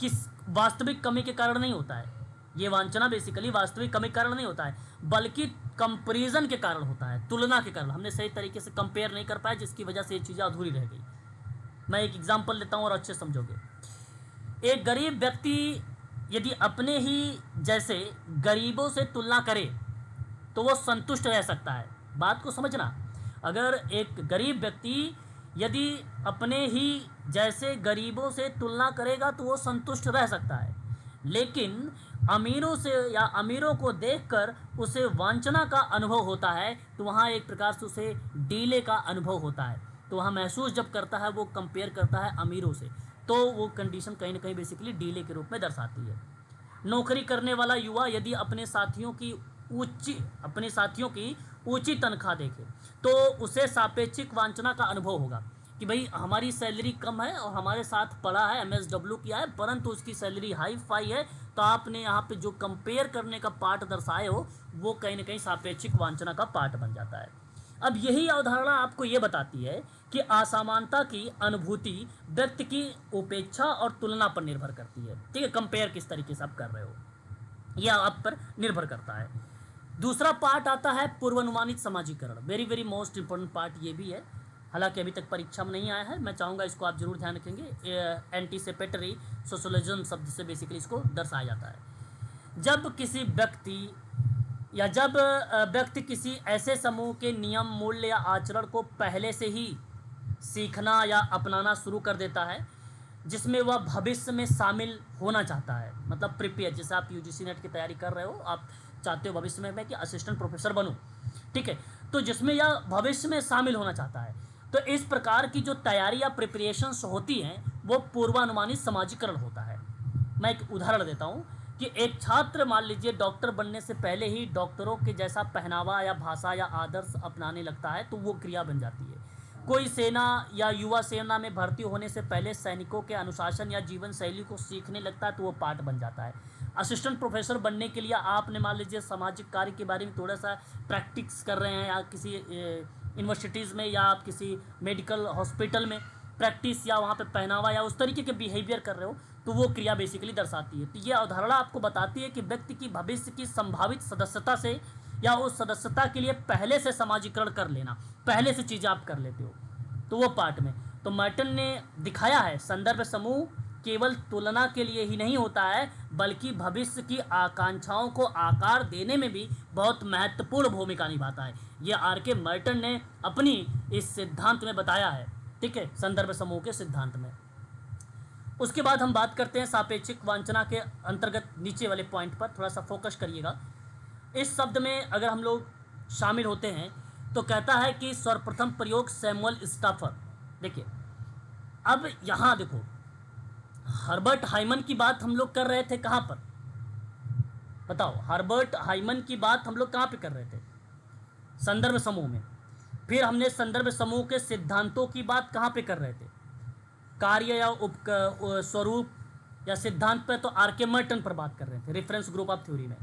किस वास्तविक कमी के कारण नहीं होता है, ये वांछना बेसिकली वास्तविक कमी के कारण नहीं होता है, बल्कि कंपैरिजन के कारण होता है, तुलना के कारण। हमने सही तरीके से कंपेयर नहीं कर पाए, जिसकी वजह से ये चीज़ें अधूरी रह गई। मैं एक एग्जांपल लेता हूँ और अच्छे समझोगे। एक गरीब व्यक्ति यदि अपने ही जैसे गरीबों से तुलना करे तो वो संतुष्ट रह सकता है। बात को समझना, अगर एक गरीब व्यक्ति यदि अपने ही जैसे गरीबों से तुलना करेगा तो वो संतुष्ट रह सकता है, लेकिन अमीरों से या अमीरों को देखकर उसे वांछना का अनुभव होता है, तो वहाँ एक प्रकार से उसे डीले का अनुभव होता है। तो वहाँ महसूस जब करता है, वो कंपेयर करता है अमीरों से, तो वो कंडीशन कहीं ना कहीं बेसिकली डीले के रूप में दर्शाती है। नौकरी करने वाला युवा यदि अपने साथियों की ऊंची तनख्वाह देखे तो उसे सापेक्षिक वांछना का अनुभव होगा कि भाई हमारी सैलरी कम है और हमारे साथ पढ़ा है, MSW किया है, परंतु उसकी सैलरी हाई फाई है। तो आपने यहाँ पे जो कंपेयर करने का पार्ट दर्शाए हो, वो कहीं ना कहीं सापेक्षिक वांछना का पार्ट बन जाता है। अब यही अवधारणा आपको ये बताती है कि असमानता की अनुभूति व्यक्ति की उपेक्षा और तुलना पर निर्भर करती है। ठीक है, कंपेयर किस तरीके से आप कर रहे हो, यह आप पर निर्भर करता है। दूसरा पार्ट आता है पूर्वानुमानित समाजीकरण। Very very most important part ये भी है, हालांकि अभी तक परीक्षा में नहीं आया है। मैं चाहूँगा इसको आप जरूर ध्यान रखेंगे। एंटीसिपेटरी सोशलिज्म शब्द से बेसिकली इसको दर्शाया जाता है। जब किसी व्यक्ति या जब व्यक्ति किसी ऐसे समूह के नियम, मूल्य या आचरण को पहले से ही सीखना या अपनाना शुरू कर देता है जिसमें वह भविष्य में शामिल होना चाहता है, मतलब प्रिपेयर, जैसे आप यूजीसी नेट की तैयारी कर रहे हो, आप चाहते हो भविष्य में मैं कि असिस्टेंट प्रोफेसर बनूं, ठीक है, तो जिसमें यह भविष्य में शामिल होना चाहता है। तो इस प्रकार की जो तैयारी या प्रिपरेशंस होती हैं वो पूर्वानुमानित समाजीकरण होता है। मैं एक उदाहरण देता हूँ कि एक छात्र मान लीजिए डॉक्टर बनने से पहले ही डॉक्टरों के जैसा पहनावा या भाषा या आदर्श अपनाने लगता है तो वो क्रिया बन जाती है। कोई सेना या युवा सेना में भर्ती होने से पहले सैनिकों के अनुशासन या जीवन शैली को सीखने लगता है तो वो पाठ बन जाता है। असिस्टेंट प्रोफेसर बनने के लिए आपने मान लीजिए सामाजिक कार्य के बारे में थोड़ा सा प्रैक्टिस कर रहे हैं या किसी यूनिवर्सिटीज़ में या आप किसी मेडिकल हॉस्पिटल में प्रैक्टिस या वहाँ पे पहनावा या उस तरीके के बिहेवियर कर रहे हो तो वो क्रिया बेसिकली दर्शाती है। तो ये अवधारणा आपको बताती है कि व्यक्ति की भविष्य की संभावित सदस्यता से या उस सदस्यता के लिए पहले से समाजीकरण कर लेना, पहले से चीज़ें आप कर लेते हो, तो वो पार्ट में तो मर्टन ने दिखाया है संदर्भ समूह केवल तुलना के लिए ही नहीं होता है बल्कि भविष्य की आकांक्षाओं को आकार देने में भी बहुत महत्वपूर्ण भूमिका निभाता है। ये आर के मर्टन ने अपनी इस सिद्धांत में बताया है, ठीक है, संदर्भ समूह के सिद्धांत में। उसके बाद हम बात करते हैं सापेक्षिक वांछना के अंतर्गत नीचे वाले पॉइंट पर, थोड़ा सा फोकस करिएगा। इस शब्द में अगर हम लोग शामिल होते हैं तो कहता है कि सर्वप्रथम प्रयोग सैमुअल स्टाफर। देखिए अब यहाँ देखो हर्बर्ट हाइमन की बात हम लोग कर रहे थे, कहाँ पर बताओ, हर्बर्ट हाइमन की बात हम लोग कहाँ पे कर रहे थे, संदर्भ समूह में। फिर हमने संदर्भ समूह के सिद्धांतों की बात कहाँ पे कर रहे थे, कार्य या स्वरूप या सिद्धांत पर, तो आर के मर्टन पर बात कर रहे थे, रेफरेंस ग्रुप ऑफ थ्योरी में।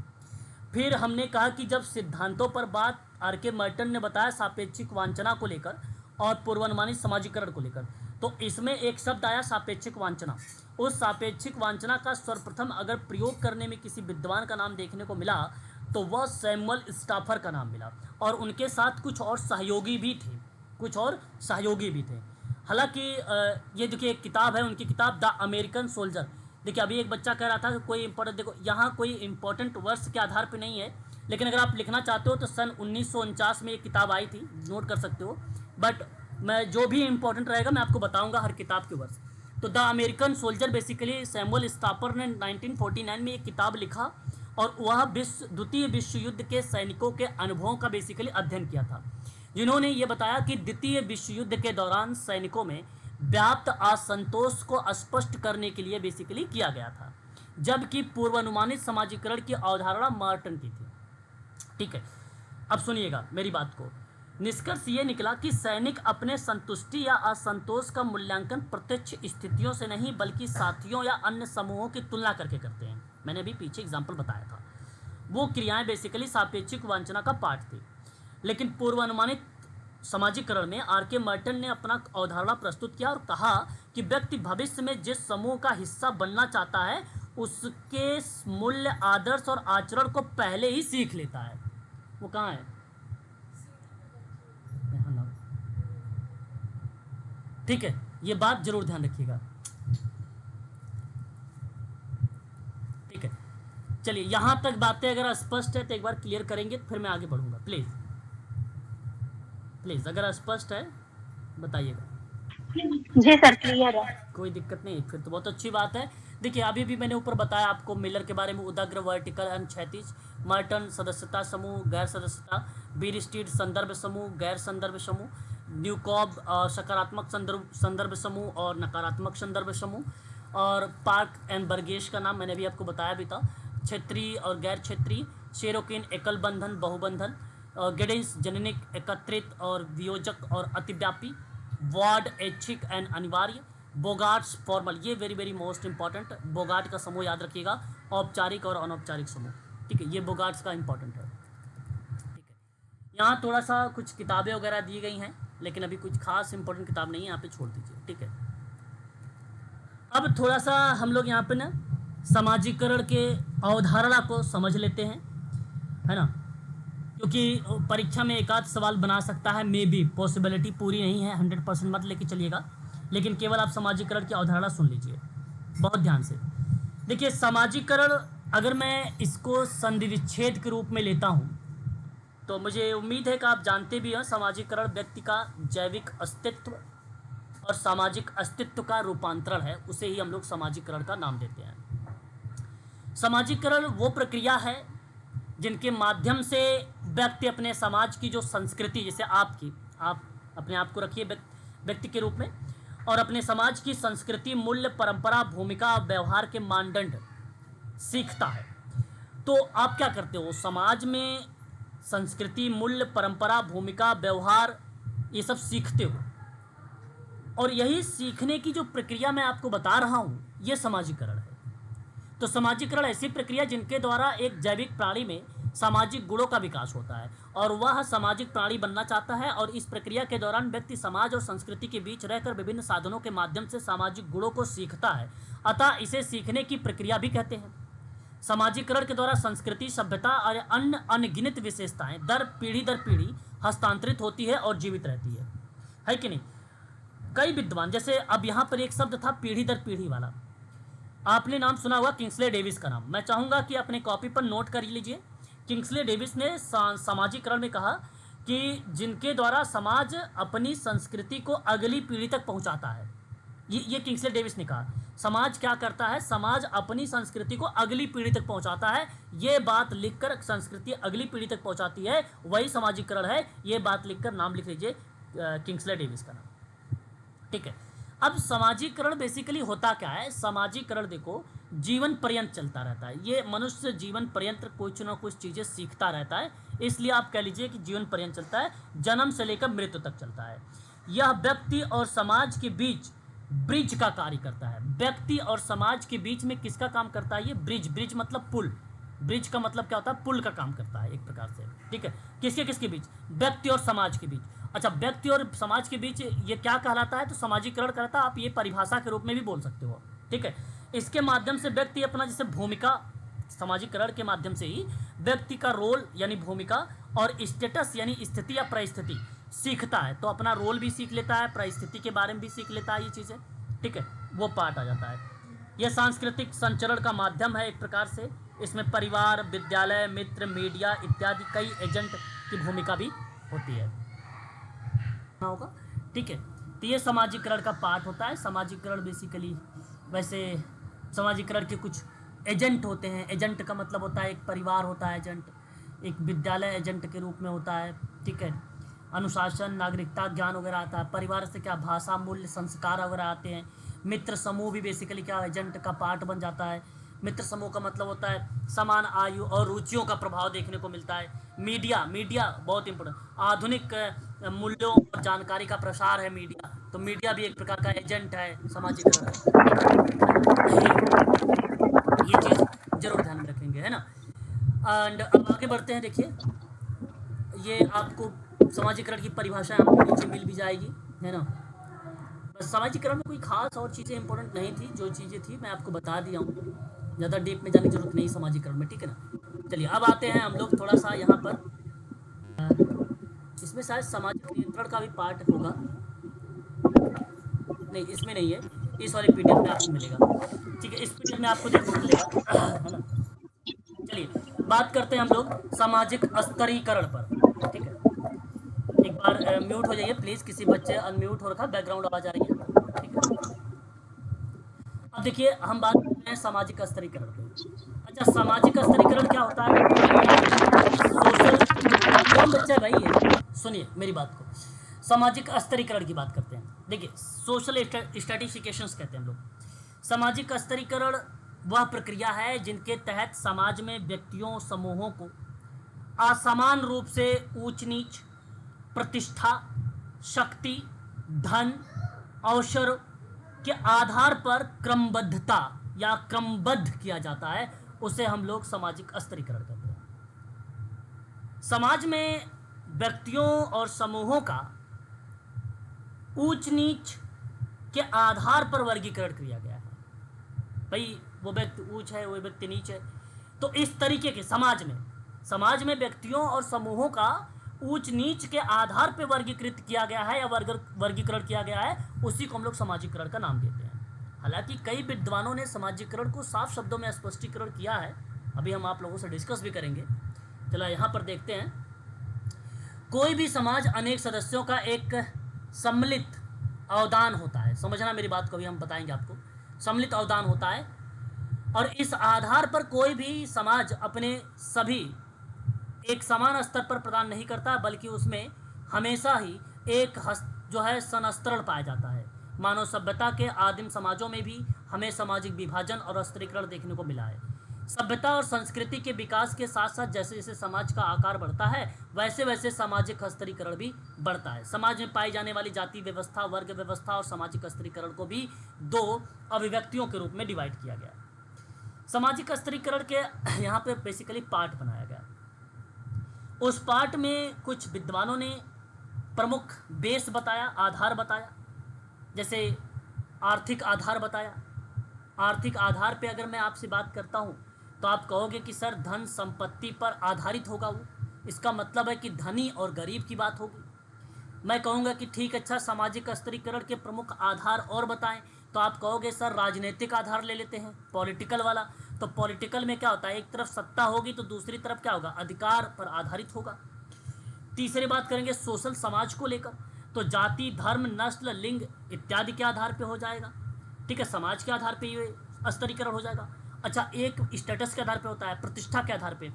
फिर हमने कहा कि जब सिद्धांतों पर बात आर के मर्टन ने बताया सापेक्षिक वांछना को लेकर और पूर्वानुमानित समाजीकरण को लेकर, तो इसमें एक शब्द आया सापेक्षिक वांछना। उस सापेक्षिक वांछना का सर्वप्रथम अगर प्रयोग करने में किसी विद्वान का नाम देखने को मिला तो वह सैमुअल स्टाफर का नाम मिला और उनके साथ कुछ और सहयोगी भी थे, हालांकि ये देखिए एक किताब है उनकी, किताब द अमेरिकन सोल्जर। देखिए अभी एक बच्चा कह रहा था कि कोई इंपॉर्टेंट, देखो यहाँ कोई इंपॉर्टेंट वर्ष के आधार पे नहीं है, लेकिन अगर आप लिखना चाहते हो तो सन 1949 में एक किताब आई थी, नोट कर सकते हो, बट मैं जो भी इंपॉर्टेंट रहेगा मैं आपको बताऊंगा हर किताब के वर्ष। तो the American soldier basically Samuel staffer ने 1949 में एक किताब लिखा और वह द्वितीय विश्व युद्ध के सैनिकों के अनुभवों का बेसिकली अध्ययन किया था, जिन्होंने ये बताया कि द्वितीय विश्व युद्ध के दौरान सैनिकों में व्याप्त असंतोष को स्पष्ट करने के लिए बेसिकली किया गया था, जबकि पूर्वानुमानित समाजीकरण की अवधारणा मार्टन की थी, ठीक है। अब सुनिएगा मेरी बात को। निष्कर्ष ये निकला कि सैनिक अपने संतुष्टि या असंतोष का मूल्यांकन प्रत्यक्ष स्थितियों से नहीं बल्कि साथियों या अन्य समूहों की तुलना करके करते हैं। मैंने अभी पीछे एग्जाम्पल बताया था, वो क्रियाएं बेसिकली सापेक्षिक वांछना का पार्ट थी। लेकिन पूर्वानुमानित समाजीकरण में आर के मर्टन ने अपना अवधारणा प्रस्तुत किया और कहा कि व्यक्ति भविष्य में जिस समूह का हिस्सा बनना चाहता है उसके मूल्य, आदर्श और आचरण को पहले ही सीख लेता है। वो कहाँ है, ठीक है, ये बात जरूर ध्यान रखिएगा, ठीक है। चलिए यहां तक बातें अगर स्पष्ट है तो एक बार क्लियर करेंगे, फिर मैं आगे बढ़ूंगा। प्लीज अगर स्पष्ट है बताइएगा। जी सर क्लियर है। कोई दिक्कत नहीं, फिर तो बहुत अच्छी बात है। देखिए अभी भी मैंने ऊपर बताया आपको मिलर के बारे में, उदाग्र वर्टिकल एंड क्षैतिज, मर्टन सदस्यता समूह, गैर सदस्यता, बीर स्टीड संदर्भ समूह, गैर संदर्भ समूह, न्यूकॉब सकारात्मक संदर्भ समूह और नकारात्मक संदर्भ समूह, और पार्क एंड बर्गेश का नाम मैंने भी आपको बताया भी था, क्षेत्रीय और गैर क्षेत्रीय, शेरोकिन एकल बंधन बहुबंधन, गेडिंस जननिक एकत्रित और वियोजक और अतिव्यापी, वार्ड ऐच्छिक एंड अनिवार्य, बोगार्ट्स फॉर्मल, ये वेरी वेरी मोस्ट इंपॉर्टेंट, बोगार्ट का समूह याद रखिएगा, औपचारिक और अनौपचारिक समूह, ठीक है, ये बोगार्ट्स का इंपॉर्टेंट है, ठीक है। यहाँ थोड़ा सा कुछ किताबें वगैरह दी गई हैं लेकिन अभी कुछ खास इंपॉर्टेंट किताब नहीं है, यहाँ पे छोड़ दीजिए, ठीक है। अब थोड़ा सा हम लोग यहाँ पे ना समाजीकरण के अवधारणा को समझ लेते हैं, है ना, क्योंकि परीक्षा में एक आध सवाल बना सकता है, मे बी पॉसिबिलिटी पूरी नहीं है, 100% मत लेके चलिएगा, लेकिन केवल आप समाजीकरण की अवधारणा सुन लीजिए बहुत ध्यान से। देखिए समाजीकरण अगर मैं इसको संधि विच्छेद के रूप में लेता हूँ तो मुझे उम्मीद है कि आप जानते भी हैं समाजीकरण व्यक्ति का जैविक अस्तित्व और सामाजिक अस्तित्व का रूपांतरण है, उसे ही हम लोग सामाजिकरण का नाम देते हैं। सामाजिकरण वो प्रक्रिया है जिनके माध्यम से व्यक्ति अपने समाज की जो संस्कृति, जैसे आप अपने आप को रखिए व्यक्ति के रूप में, और अपने समाज की संस्कृति, मूल्य, परंपरा, भूमिका, व्यवहार के मानदंड सीखता है। तो आप क्या करते हो, समाज में संस्कृति, मूल्य, परंपरा, भूमिका, व्यवहार, ये सब सीखते हो, और यही सीखने की जो प्रक्रिया मैं आपको बता रहा हूँ, ये सामाजिकरण है। तो सामाजिकरण ऐसी प्रक्रिया जिनके द्वारा एक जैविक प्राणी में सामाजिक गुणों का विकास होता है और वह सामाजिक प्राणी बनना चाहता है, और इस प्रक्रिया के दौरान व्यक्ति समाज और संस्कृति के बीच रहकर विभिन्न साधनों के माध्यम से सामाजिक गुणों को सीखता है, अतः इसे सीखने की प्रक्रिया भी कहते हैं। सामाजिकरण के द्वारा संस्कृति, सभ्यता और अन्य अनगिनत विशेषताएं दर पीढ़ी हस्तांतरित होती है और जीवित रहती है कि नहीं। कई विद्वान, जैसे अब यहाँ पर एक शब्द था पीढ़ी दर पीढ़ी वाला, आपने नाम सुना हुआ किंग्सले डेविस का नाम, मैं चाहूँगा कि अपने कॉपी पर नोट कर लीजिए। किंग्सले डेविस ने सामाजिकरण में कहा कि जिनके द्वारा समाज अपनी संस्कृति को अगली पीढ़ी तक पहुँचाता है, ये किंग्सले डेविस ने कहा। समाज क्या करता है, समाज अपनी संस्कृति को अगली पीढ़ी तक पहुँचाता है, ये बात लिखकर संस्कृति अगली पीढ़ी तक पहुँचाती है, वही सामाजिकरण है, ये बात लिखकर नाम लिख लीजिए किंग्सले डेविस का नाम, ठीक है। अब सामाजिकरण बेसिकली होता क्या है, सामाजिकरण देखो जीवन पर्यंत चलता रहता है, ये मनुष्य जीवन पर्यंत कुछ ना कुछ चीज़ें सीखता रहता है, इसलिए आप कह लीजिए कि जीवन पर्यंत चलता है, जन्म से लेकर मृत्यु तक चलता है। यह व्यक्ति और समाज के बीच ब्रिज का कार्य करता है। व्यक्ति और समाज के बीच में किसका काम करता है, ये ब्रिज मतलब पुल, ब्रिज का मतलब क्या होता है, पुल का काम करता है एक प्रकार से, ठीक है। किसके बीच, व्यक्ति और समाज के बीच। अच्छा, व्यक्ति और समाज के बीच ये क्या कहलाता है, तो सामाजिकरण कहलाता है, आप ये परिभाषा के रूप में भी बोल सकते हो, ठीक है। इसके माध्यम से व्यक्ति अपना जैसे भूमिका, सामाजिकरण के माध्यम से ही व्यक्ति का रोल यानी भूमिका और स्टेटस यानी स्थिति या परिस्थिति सीखता है, तो अपना रोल भी सीख लेता है, परिस्थिति के बारे में भी सीख लेता है, ये चीज़ें, ठीक है, वो पार्ट आ जाता है। यह सांस्कृतिक संचरण का माध्यम है एक प्रकार से, इसमें परिवार, विद्यालय, मित्र, मीडिया इत्यादि कई एजेंट की भूमिका भी होती है, होगा, ठीक है। तो ये सामाजिकरण का पार्ट होता है। सामाजिकरण बेसिकली, वैसे सामाजिकरण के कुछ एजेंट होते हैं, एजेंट का मतलब होता है एक परिवार होता है एजेंट, एक विद्यालय एजेंट के रूप में होता है, ठीक है। अनुशासन, नागरिकता, ज्ञान वगैरह आता है। परिवार से क्या, भाषा, मूल्य, संस्कार वगैरह आते हैं। मित्र समूह भी बेसिकली क्या, एजेंट का पार्ट बन जाता है। मित्र समूह का मतलब होता है समान आयु और रुचियों का प्रभाव देखने को मिलता है। मीडिया बहुत इंपॉर्टेंट, आधुनिक मूल्यों और जानकारी का प्रसार है मीडिया, तो मीडिया भी एक प्रकार का एजेंट है सामाजिकरण, ये चीज़ जरूर ध्यान में रखेंगे, है ना। एंड अब आगे बढ़ते हैं, देखिए ये आपको सामाजिकरण की परिभाषा आपको नीचे मिल भी जाएगी, है ना। बस सामाजिकरण में कोई खास और चीज़ें इंपॉर्टेंट नहीं थी, जो चीज़ें थी मैं आपको बता दिया हूँ, ज़्यादा डीप में जाने की जरूरत नहीं सामाजिकरण में, ठीक है ना। चलिए अब आते हैं हम लोग थोड़ा सा यहाँ पर, इसमें शायद सामाजिक नियंत्रण का भी पार्ट होगा, नहीं इसमें नहीं है, इस वाले पीडीएफ में आपको मिलेगा, ठीक है, इस पीडीएफ में आपको जरूर मिलेगा, है ना। चलिए बात करते हैं हम लोग सामाजिक स्तरीकरण पर, ठीक है। एक बार म्यूट हो जाइए प्लीज़, किसी बच्चे अनम्यूट हो रखा, बैकग्राउंड आवाज आ रही है, ठीक है। अब देखिए हम बात करते हैं सामाजिक स्तरीकरण पे। अच्छा, सामाजिक स्तरीकरण क्या होता है, सोशल, कौन बच्चा है भाई ये, सुनिए मेरी बात को। सामाजिक स्तरीकरण की बात करते हैं, देखिए सोशल स्ट्रेटिफिकेशंस कहते हैं हम लोग। सामाजिक स्तरीकरण वह प्रक्रिया है जिनके तहत समाज में व्यक्तियों, समूहों को असमान रूप से ऊंच नीच, प्रतिष्ठा, शक्ति, धन, अवसर के आधार पर क्रमबद्धता या क्रमबद्ध किया जाता है, उसे हम लोग सामाजिक स्तरीकरण कहते हैं। समाज में व्यक्तियों और समूहों का ऊंच नीच के आधार पर वर्गीकरण किया गया है, भाई वो व्यक्ति ऊंच है, वो व्यक्ति नीच है, तो इस तरीके के समाज में व्यक्तियों और समूहों का ऊंच नीच के आधार पर वर्गीकृत किया गया है या वर्गीकरण किया गया है, उसी को हम लोग सामाजिकरण का नाम देते हैं। हालांकि कई विद्वानों ने सामाजिकरण को साफ शब्दों में स्पष्टीकरण किया है, अभी हम आप लोगों से डिस्कस भी करेंगे। चलो यहाँ पर देखते हैं, कोई भी समाज अनेक सदस्यों का एक सम्मिलित अवदान होता है, समझना मेरी बात को, भी हम बताएंगे आपको। सम्मिलित अवदान होता है और इस आधार पर कोई भी समाज अपने सभी एक समान स्तर पर प्रदान नहीं करता, बल्कि उसमें हमेशा ही एक जो है संस्तरण पाया जाता है। मानव सभ्यता के आदिम समाजों में भी हमें सामाजिक विभाजन और स्तरीकरण देखने को मिला है। सभ्यता और संस्कृति के विकास के साथ साथ जैसे जैसे समाज का आकार बढ़ता है वैसे वैसे सामाजिक स्तरीकरण भी बढ़ता है। समाज में पाई जाने वाली जाति व्यवस्था, वर्ग व्यवस्था और सामाजिक स्तरीकरण को भी दो अभिव्यक्तियों के रूप में डिवाइड किया गया। सामाजिक स्तरीकरण के यहाँ पे बेसिकली पार्ट बनाया गया। उस पार्ट में कुछ विद्वानों ने प्रमुख बेस बताया, आधार बताया। जैसे आर्थिक आधार बताया। आर्थिक आधार पे अगर मैं आपसे बात करता हूँ तो आप कहोगे कि सर धन संपत्ति पर आधारित होगा वो, इसका मतलब है कि धनी और गरीब की बात होगी। मैं कहूँगा कि ठीक, अच्छा सामाजिक स्तरीकरण के प्रमुख आधार और बताएं, तो आप कहोगे सर राजनीतिक आधार ले लेते हैं, पॉलिटिकल वाला। तो पॉलिटिकल में क्या होता है, एक तरफ सत्ता होगी तो दूसरी तरफ क्या होगा, अधिकार पर आधारित होगा। तीसरी बात करेंगे सोशल, समाज को लेकर, तो जाति, धर्म, नस्ल, लिंग इत्यादि के आधार पे हो जाएगा। ठीक है, समाज के आधार पे ये स्तरीकरण हो जाएगा। अच्छा, एक स्टेटस के आधार पे होता है, प्रतिष्ठा के आधार पे।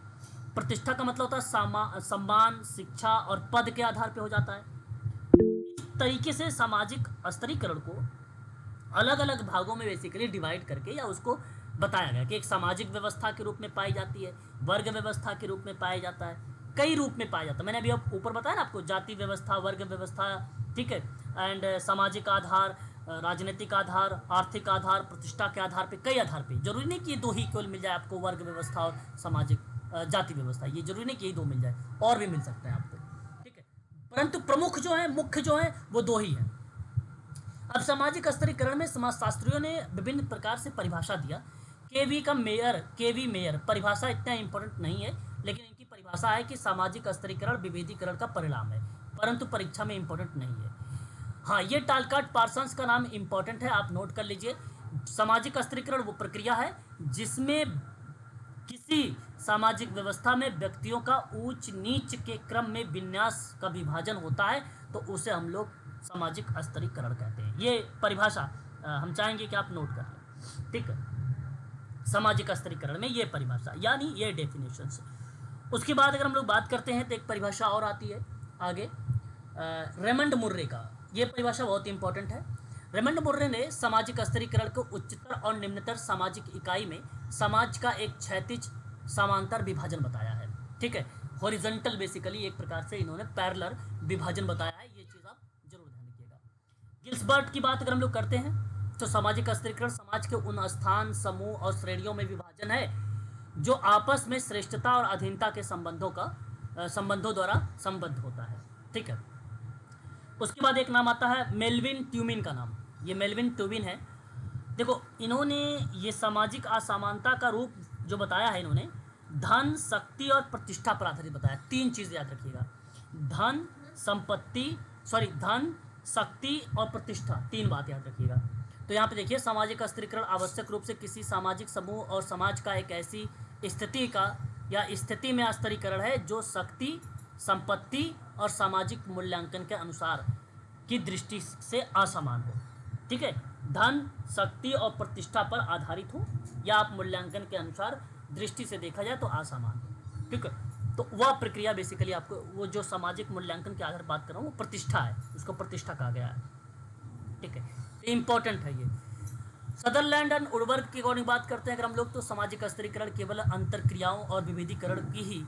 प्रतिष्ठा का मतलब होता है सम्मान, शिक्षा और पद के आधार पे हो जाता है। इस तरीके से सामाजिक स्तरीकरण को अलग अलग भागों में बेसिकली डिवाइड करके या उसको बताया गया कि एक सामाजिक व्यवस्था के रूप में पाई जाती है, वर्ग व्यवस्था के रूप में पाया जाता है, कई रूप में पाया जाता है। मैंने अभी अब ऊपर बताया ना आपको, जाति व्यवस्था, वर्ग व्यवस्था, ठीक है, एंड सामाजिक आधार, राजनीतिक आधार, आर्थिक आधार, प्रतिष्ठा के आधार पे, कई आधार पे। जरूरी नहीं कि ये दो ही केवल मिल जाए आपको, वर्ग व्यवस्था और सामाजिक जाति व्यवस्था, ये जरूरी नहीं कि ये दो मिल जाए, और भी मिल सकते हैं आपको, ठीक है। परंतु प्रमुख जो है, मुख्य जो है, वो दो ही है। अब सामाजिक स्तरीकरण में समाजशास्त्रियों ने विभिन्न प्रकार से परिभाषा दिया। केवी मेयर परिभाषा इतना इंपॉर्टेंट नहीं है, लेकिन इनकी परिभाषा है कि सामाजिक स्तरीकरण विभेदीकरण का परिणाम है, परंतु परीक्षा में इंपॉर्टेंट नहीं है। हाँ, ये टालकाट पार्सन्स का नाम इंपॉर्टेंट है, आप नोट कर लीजिए। सामाजिक स्तरीकरण वो प्रक्रिया है जिसमें किसी सामाजिक व्यवस्था में व्यक्तियों का ऊंच नीच के क्रम में विन्यास का विभाजन होता है, तो उसे हम लोग सामाजिक स्तरीकरण कहते हैं। ये परिभाषा हम चाहेंगे कि आप नोट कर लें, ठीक है। सामाजिक स्तरीकरण में ये परिभाषा, यानी ये डेफिनेशंस। उसके बाद अगर हम लोग बात करते हैं तो एक परिभाषा और आती है आगे, रेमंड मुर्रे का। ये परिभाषा बहुत इंपॉर्टेंट है। रेमंड मुर्रे ने सामाजिक स्तरीकरण को उच्चतर और निम्नतर सामाजिक इकाई में समाज का एक क्षैतिज समांतर विभाजन बताया है, ठीक है। हॉरिजॉन्टल बेसिकली एक प्रकार से इन्होंने पैरेलल विभाजन बताया है, ये चीज़ आप जरूर ध्यान रखिएगा। गिल्सबर्ट की बात अगर हम लोग करते हैं तो सामाजिक स्तरीकरण समाज के उन स्थान, समूह और श्रेणियों में विभाजन है जो आपस में श्रेष्ठता और अधीनता के संबंधों द्वारा संबद्ध होता है, ठीक है। उसके बाद एक नाम आता है मेल्विन ट्यूमिन का नाम। ये मेल्विन ट्यूमिन है। देखो, इन्होंने ये सामाजिक असमानता का रूप जो बताया है, इन्होंने धन, शक्ति और प्रतिष्ठा पर आधारित बताया। तीन चीज़ याद रखिएगा, धन, धन, शक्ति और प्रतिष्ठा, तीन बात याद रखिएगा। तो यहाँ पे देखिए, सामाजिक स्तरीकरण आवश्यक रूप से किसी सामाजिक समूह और समाज का एक ऐसी स्थिति में स्तरीकरण है जो शक्ति, संपत्ति और सामाजिक मूल्यांकन के अनुसार की दृष्टि से असमान हो, ठीक है। धन, शक्ति और प्रतिष्ठा पर आधारित हो, या आप मूल्यांकन के अनुसार दृष्टि से देखा जाए तो असमान हो, ठीक है। तो वह प्रक्रिया बेसिकली आपको, वो जो सामाजिक मूल्यांकन के आधार पर बात कर रहा हूँ, वो प्रतिष्ठा है, उसको प्रतिष्ठा कहा गया है, ठीक है। इंपॉर्टेंट है ये। सदरलैंड एंड उडवर्ग की अकॉर्डिंग बात करते हैं अगर हम लोग, तो सामाजिक स्तरीकरण केवल अंतरक्रियाओं और विभेदीकरण की ही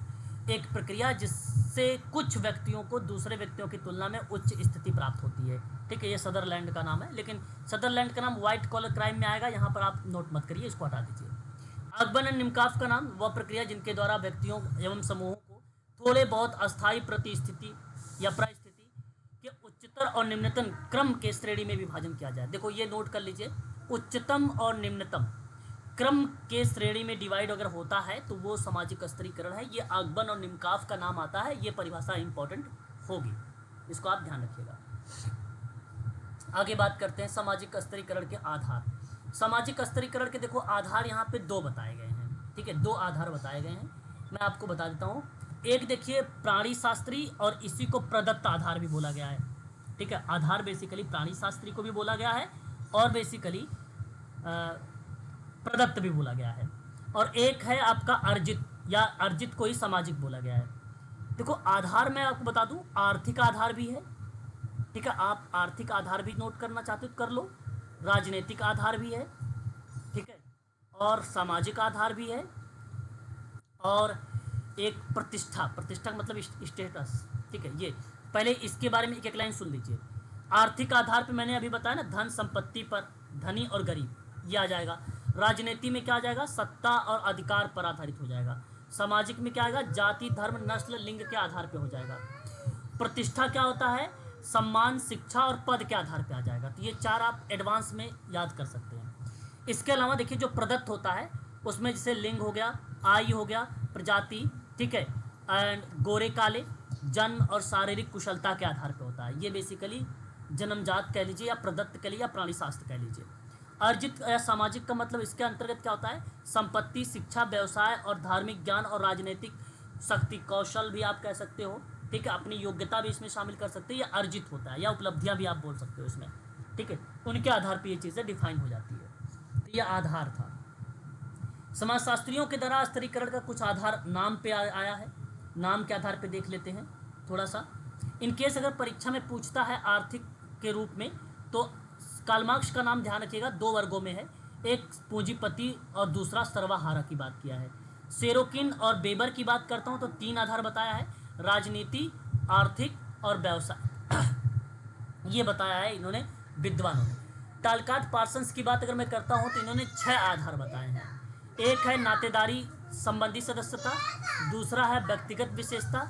एक प्रक्रिया जिससे कुछ व्यक्तियों को दूसरे व्यक्तियों की तुलना में उच्च स्थिति प्राप्त होती है, ठीक है। ये सदरलैंड का नाम है, लेकिन सदरलैंड का नाम व्हाइट कॉलर क्राइम में आएगा, यहाँ पर आप नोट मत करिए, इसको हटा दीजिए। अकबर एंड निमकाफ का नाम वह प्रक्रिया जिनके द्वारा व्यक्तियों एवं समूहों को थोड़े बहुत अस्थायी परिस्थिति या परिस्थिति के उच्चतर और निम्नतम क्रम के श्रेणी में विभाजन किया जाए। देखो, ये नोट कर लीजिए, उच्चतम और निम्नतम क्रम के श्रेणी में डिवाइड अगर होता है तो वो सामाजिक स्तरीकरण है। ये अकबर और निमकाफ का नाम आता है, ये परिभाषा इंपॉर्टेंट होगी, इसको आप ध्यान रखिएगा। आगे बात करते हैं सामाजिक स्तरीकरण के आधार। सामाजिक स्तरीकरण के देखो आधार यहाँ पे दो बताए गए हैं, ठीक है, दो आधार बताए गए हैं, मैं आपको बता देता हूँ। एक देखिए प्राणी शास्त्री, और इसी को प्रदत्त आधार भी बोला गया है, ठीक है, आधार बेसिकली प्राणी शास्त्री को भी बोला गया है और बेसिकली प्रदत्त भी बोला गया है। और एक है आपका अर्जित, या अर्जित को ही सामाजिक बोला गया है। देखो आधार मैं आपको बता दूं, आर्थिक आधार भी है, ठीक है, आप आर्थिक आधार भी नोट करना चाहते हो तो कर लो, राजनीतिक आधार भी है, ठीक है, और सामाजिक आधार भी है, और एक प्रतिष्ठा, प्रतिष्ठा का मतलब स्टेटस, ठीक है। ये पहले इसके बारे में एक एक लाइन सुन लीजिए। आर्थिक आधार पे मैंने अभी बताया ना, धन संपत्ति पर, धनी और गरीब, ये आ जाएगा। राजनीति में क्या आ जाएगा, सत्ता और अधिकार पर आधारित हो जाएगा। सामाजिक में क्या आएगा, जाति धर्म नस्ल लिंग के आधार पे हो जाएगा। प्रतिष्ठा क्या होता है, सम्मान शिक्षा और पद के आधार पे आ जाएगा। तो ये चार आप एडवांस में याद कर सकते हैं। इसके अलावा देखिए जो प्रदत्त होता है उसमें जैसे लिंग हो गया, आयु हो गया, प्रजाति, ठीक है, एंड गोरे काले, जन्म और शारीरिक कुशलता के आधार पे होता है। ये बेसिकली जन्मजात कह लीजिए या प्रदत्त कह लीजिए या प्राणी शास्त्र कह लीजिए। अर्जित या सामाजिक का मतलब इसके अंतर्गत क्या होता है, संपत्ति शिक्षा व्यवसाय और धार्मिक ज्ञान और राजनीतिक शक्ति कौशल भी आप कह सकते हो, ठीक है, अपनी योग्यता भी इसमें शामिल कर सकते हैं, या अर्जित होता है, या उपलब्धियां भी आप बोल सकते हो इसमें, ठीक है, उनके आधार पर ये चीज़ें डिफाइन हो जाती है। तो ये आधार था। समाजशास्त्रियों के द्वारा स्तरीकरण का कुछ आधार नाम पे आया है, नाम के आधार पे देख लेते हैं थोड़ा सा। इनकेस अगर परीक्षा में पूछता है आर्थिक के रूप में, तो कार्ल मार्क्स का नाम ध्यान रखिएगा, दो वर्गों में है, एक पूंजीपति और दूसरा सर्वहारा की बात किया है। सेरोकिन और बेबर की बात करता हूँ तो तीन आधार बताया है, राजनीति, आर्थिक और व्यवसाय, ये बताया है इन्होंने विद्वानों ने। टालकाट पार्सन्स की बात अगर मैं करता हूँ तो इन्होंने 6 आधार बताए हैं। एक है नातेदारी संबंधी सदस्यता, दूसरा है व्यक्तिगत विशेषता,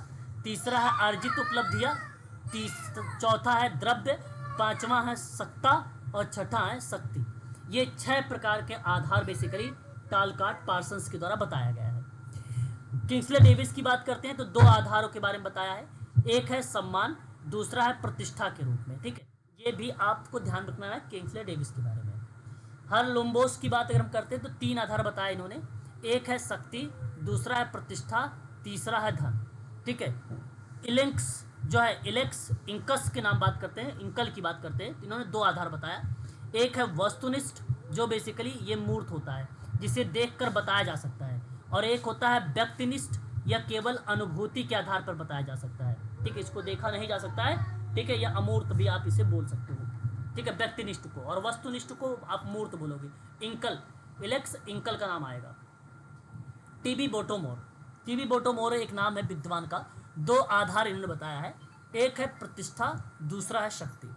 तीसरा है अर्जित उपलब्धियाँ, चौथा है द्रव्य, पांचवा है सत्ता और छठा है शक्ति। ये 6 प्रकार के आधार बेसिकली टालकाट पार्सन्स के द्वारा बताया गया है। किंग्सले डेविस की बात करते हैं तो 2 आधारों के बारे में बताया है, एक है सम्मान, दूसरा है प्रतिष्ठा के रूप में, ठीक है, ये भी आपको ध्यान रखना है किंग्सले डेविस के बारे में। हर लोम्बोस की बात अगर हम करते हैं तो 3 आधार बताए इन्होंने, एक है शक्ति, दूसरा है प्रतिष्ठा, तीसरा है धन, ठीक है। इलेक्स जो है, इलेक्स इंकस के नाम बात करते हैं, इंकल की बात करते हैं, इन्होंने 2 आधार बताया, एक है वस्तुनिष्ठ जो बेसिकली ये मूर्त होता है जिसे देखकर बताया जा सकता है, और एक होता है व्यक्तिनिष्ठ या केवल अनुभूति के आधार पर बताया जा सकता है, ठीक है, इसको देखा नहीं जा सकता है, ठीक है, या अमूर्त भी आप इसे बोल सकते हो, ठीक है, व्यक्तिनिष्ठ को, और वस्तुनिष्ठ को आप मूर्त बोलोगे। इंकल, इलेक्स इंकल का नाम आएगा। टीबी बोटोमोर, टीबी बोटोमोर एक नाम है विद्वान का, 2 आधार इन्होंने बताया है, एक है प्रतिष्ठा, दूसरा है शक्ति।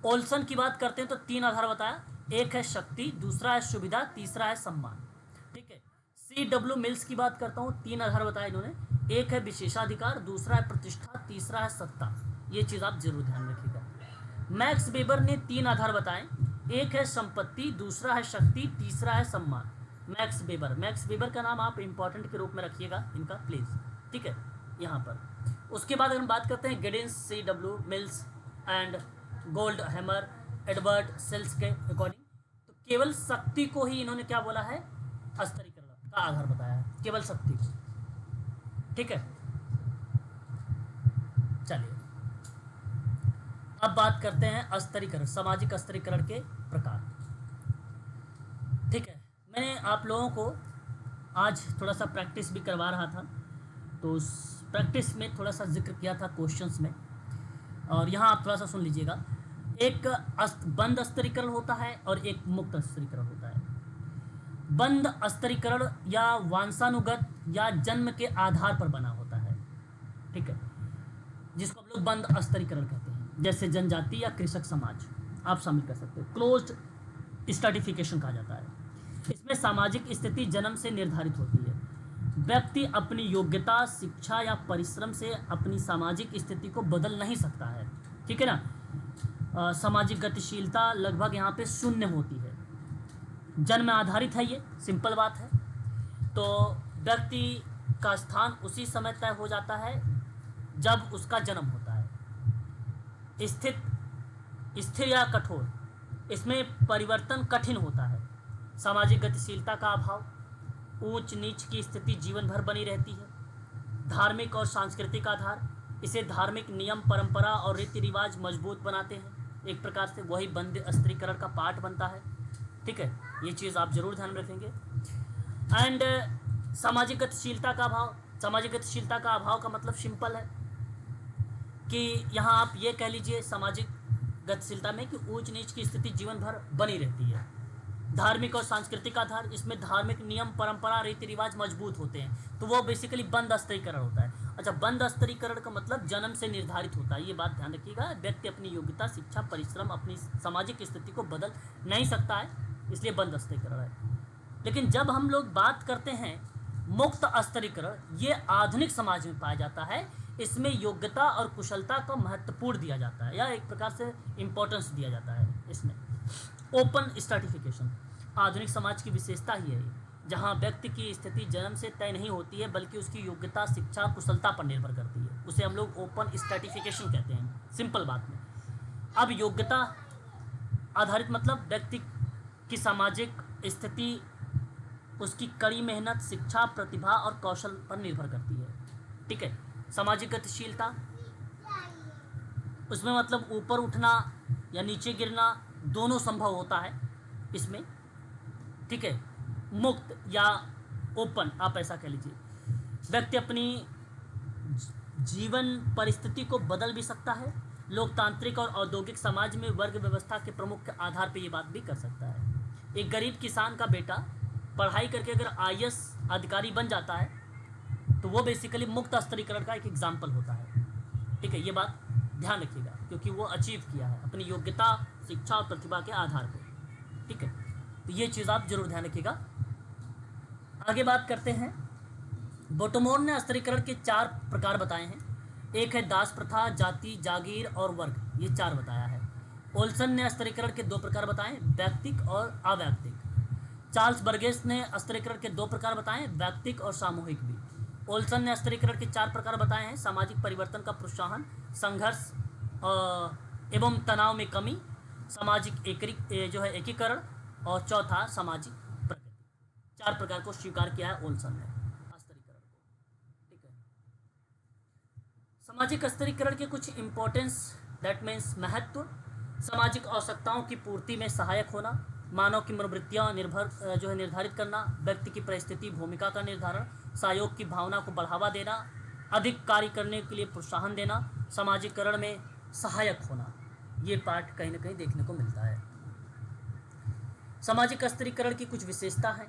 ओल्सन की बात करते हैं तो 3 आधार बताया, एक है शक्ति, दूसरा है सुविधा, तीसरा है सम्मान, ठीक है। C.W. मिल्स की बात करता हूँ, 3 आधार बताया इन्होंने, एक है विशेषाधिकार, दूसरा है प्रतिष्ठा, तीसरा है सत्ता। ये चीज़ आप जरूर ध्यान रखिएगा। मैक्स वेबर ने 3 आधार बताए, एक है संपत्ति, दूसरा है शक्ति, तीसरा है सम्मान। मैक्स वेबर, मैक्स वेबर का नाम आप इंपॉर्टेंट के रूप में रखिएगा इनका प्लीज़, ठीक है, यहाँ पर। उसके बाद अगर हम बात करते हैं Giddens, C.W. Mills and Goldhammer, Edward Shils के अकॉर्डिंग, तो केवल शक्ति को ही इन्होंने क्या बोला है, स्तरीकरण का आधार बताया है, केवल शक्ति को, ठीक है। चलिए अब बात करते हैं स्तरीकरण, सामाजिक स्तरीकरण के प्रकार, ठीक है। मैंने आप लोगों को आज थोड़ा सा प्रैक्टिस भी करवा रहा था, तो उस प्रैक्टिस में थोड़ा सा जिक्र किया था क्वेश्चंस में, और यहाँ आप थोड़ा सा सुन लीजिएगा। एक बंद स्तरीकरण होता है और एक मुक्त स्तरीकरण होता है। बंद स्तरीकरण या वंशानुगत या जन्म के आधार पर बना होता है, ठीक है, जिसको हम लोग बंद स्तरीकरण कहते हैं, जैसे जनजाति या कृषक समाज आप शामिल कर सकते हो। क्लोज्ड स्ट्रैटिफिकेशन कहा जाता है। इसमें सामाजिक स्थिति जन्म से निर्धारित होती है। व्यक्ति अपनी योग्यता शिक्षा या परिश्रम से अपनी सामाजिक स्थिति को बदल नहीं सकता है, ठीक है ना। सामाजिक गतिशीलता लगभग यहाँ पे शून्य होती है। जन्म आधारित है, ये सिंपल बात है। तो व्यक्ति का स्थान उसी समय तय हो जाता है जब उसका जन्म होता है। स्थिर या कठोर, इसमें परिवर्तन कठिन होता है। सामाजिक गतिशीलता का अभाव, ऊंच नीच की स्थिति जीवन भर बनी रहती है। धार्मिक और सांस्कृतिक आधार, इसे धार्मिक नियम, परंपरा और रीति रिवाज मजबूत बनाते हैं। एक प्रकार से वही बंद स्तरीकरण का पार्ट बनता है। ठीक है, ये चीज़ आप जरूर ध्यान में रखेंगे। एंड सामाजिक गतिशीलता का अभाव। सामाजिक गतिशीलता का अभाव का मतलब सिंपल है कि यहाँ आप ये कह लीजिए सामाजिक गतिशीलता में कि ऊंच नीच की स्थिति जीवन भर बनी रहती है। धार्मिक और सांस्कृतिक आधार, इसमें धार्मिक नियम, परंपरा, रीति रिवाज मजबूत होते हैं, तो वो बेसिकली बंद स्तरीकरण होता है। अच्छा, बंद स्तरीकरण का मतलब जन्म से निर्धारित होता है, ये बात ध्यान रखिएगा। व्यक्ति अपनी योग्यता, शिक्षा, परिश्रम, अपनी सामाजिक स्थिति को बदल नहीं सकता है, इसलिए बंद स्तरीकरण है। लेकिन जब हम लोग बात करते हैं मुक्त स्तरीकरण, ये आधुनिक समाज में पाया जाता है। इसमें योग्यता और कुशलता को महत्वपूर्ण दिया जाता है, या एक प्रकार से इम्पोर्टेंस दिया जाता है। इसमें ओपन स्ट्रैटिफिकेशन आधुनिक समाज की विशेषता ही है, जहाँ व्यक्ति की स्थिति जन्म से तय नहीं होती है, बल्कि उसकी योग्यता, शिक्षा, कुशलता पर निर्भर करती है। उसे हम लोग ओपन स्ट्रैटिफिकेशन कहते हैं, सिंपल बात में। अब योग्यता आधारित मतलब व्यक्ति की सामाजिक स्थिति उसकी कड़ी मेहनत, शिक्षा, प्रतिभा और कौशल पर निर्भर करती है। ठीक है, सामाजिक गतिशीलता उसमें मतलब ऊपर उठना या नीचे गिरना दोनों संभव होता है इसमें। ठीक है, मुक्त या ओपन आप ऐसा कह लीजिए, व्यक्ति अपनी जीवन परिस्थिति को बदल भी सकता है। लोकतांत्रिक और औद्योगिक समाज में वर्ग व्यवस्था के प्रमुख आधार पर ये बात भी कर सकता है। एक गरीब किसान का बेटा पढ़ाई करके अगर IAS अधिकारी बन जाता है तो वो बेसिकली मुक्त स्तरीकरण का एक एग्जाम्पल होता है। ठीक है, ये बात ध्यान रखिएगा, क्योंकि वो अचीव किया है अपनी योग्यता, शिक्षा और प्रतिभा के आधार पर। ठीक है, तो ये चीज़ आप जरूर ध्यान रखिएगा। आगे बात करते हैं। बोटोमोर ने स्तरीकरण के 4 प्रकार बताए हैं। एक है दास प्रथा, जाति, जागीर और वर्ग, ये 4 बताया है। ओल्सन ने स्तरीकरण के 2 प्रकार बताए, व्यक्तिक और अवैयक्तिक। चार्ल्स बर्गेस ने स्तरीकरण के 2 प्रकार बताए, व्यक्तिक और सामूहिक भी। ओल्सन ने स्तरीकरण के 4 प्रकार बताए हैं, सामाजिक परिवर्तन का प्रोत्साहन, संघर्ष एवं तनाव में कमी, सामाजिक एकीकरण और चौथा सामाजिक प्रगति। 4 प्रकार को स्वीकार किया है ओल्सन ने स्तरीकरण को। ठीक है, सामाजिक स्तरीकरण के कुछ इंपॉर्टेंस, दैट मीन्स महत्व। सामाजिक आवश्यकताओं की पूर्ति में सहायक होना, मानव की मनोवृत्तियाँ निर्धारित करना, व्यक्ति की परिस्थिति, भूमिका का निर्धारण, सहयोग की भावना को बढ़ावा देना, अधिक कार्य करने के लिए प्रोत्साहन देना, सामाजिकरण में सहायक होना, ये पार्ट कहीं ना कहीं देखने को मिलता है। सामाजिक स्तरीकरण की कुछ विशेषता है,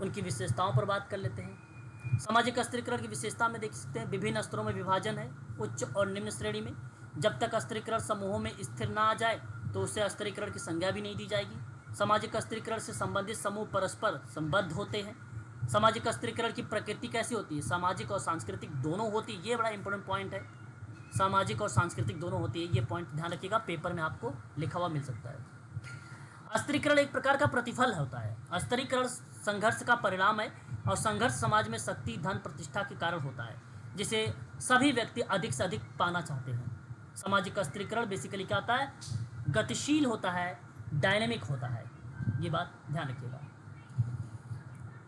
उनकी विशेषताओं पर बात कर लेते हैं। सामाजिक स्तरीकरण की विशेषता में देख सकते हैं विभिन्न स्तरों में विभाजन है, उच्च और निम्न श्रेणी में। जब तक स्तरीकरण समूहों में स्थिर ना आ जाए तो उसे स्तरीकरण की संज्ञा भी नहीं दी जाएगी। सामाजिक स्तरीकरण से संबंधित समूह परस्पर संबद्ध होते हैं। सामाजिक स्तरीकरण की प्रकृति कैसी होती है, सामाजिक और सांस्कृतिक दोनों होती है, ये बड़ा इंपॉर्टेंट पॉइंट है। सामाजिक और सांस्कृतिक दोनों होती है, ये पॉइंट ध्यान रखिएगा, पेपर में आपको लिखा हुआ मिल सकता है। स्तरीकरण एक प्रकार का प्रतिफल होता है। स्तरीकरण संघर्ष का परिणाम है और संघर्ष समाज में शक्ति, धन, प्रतिष्ठा के कारण होता है, जिसे सभी व्यक्ति अधिक से अधिक पाना चाहते हैं। सामाजिक स्तरीकरण बेसिकली क्या होता है, गतिशील होता है, डायनेमिक होता है, ये बात ध्यान रखिएगा।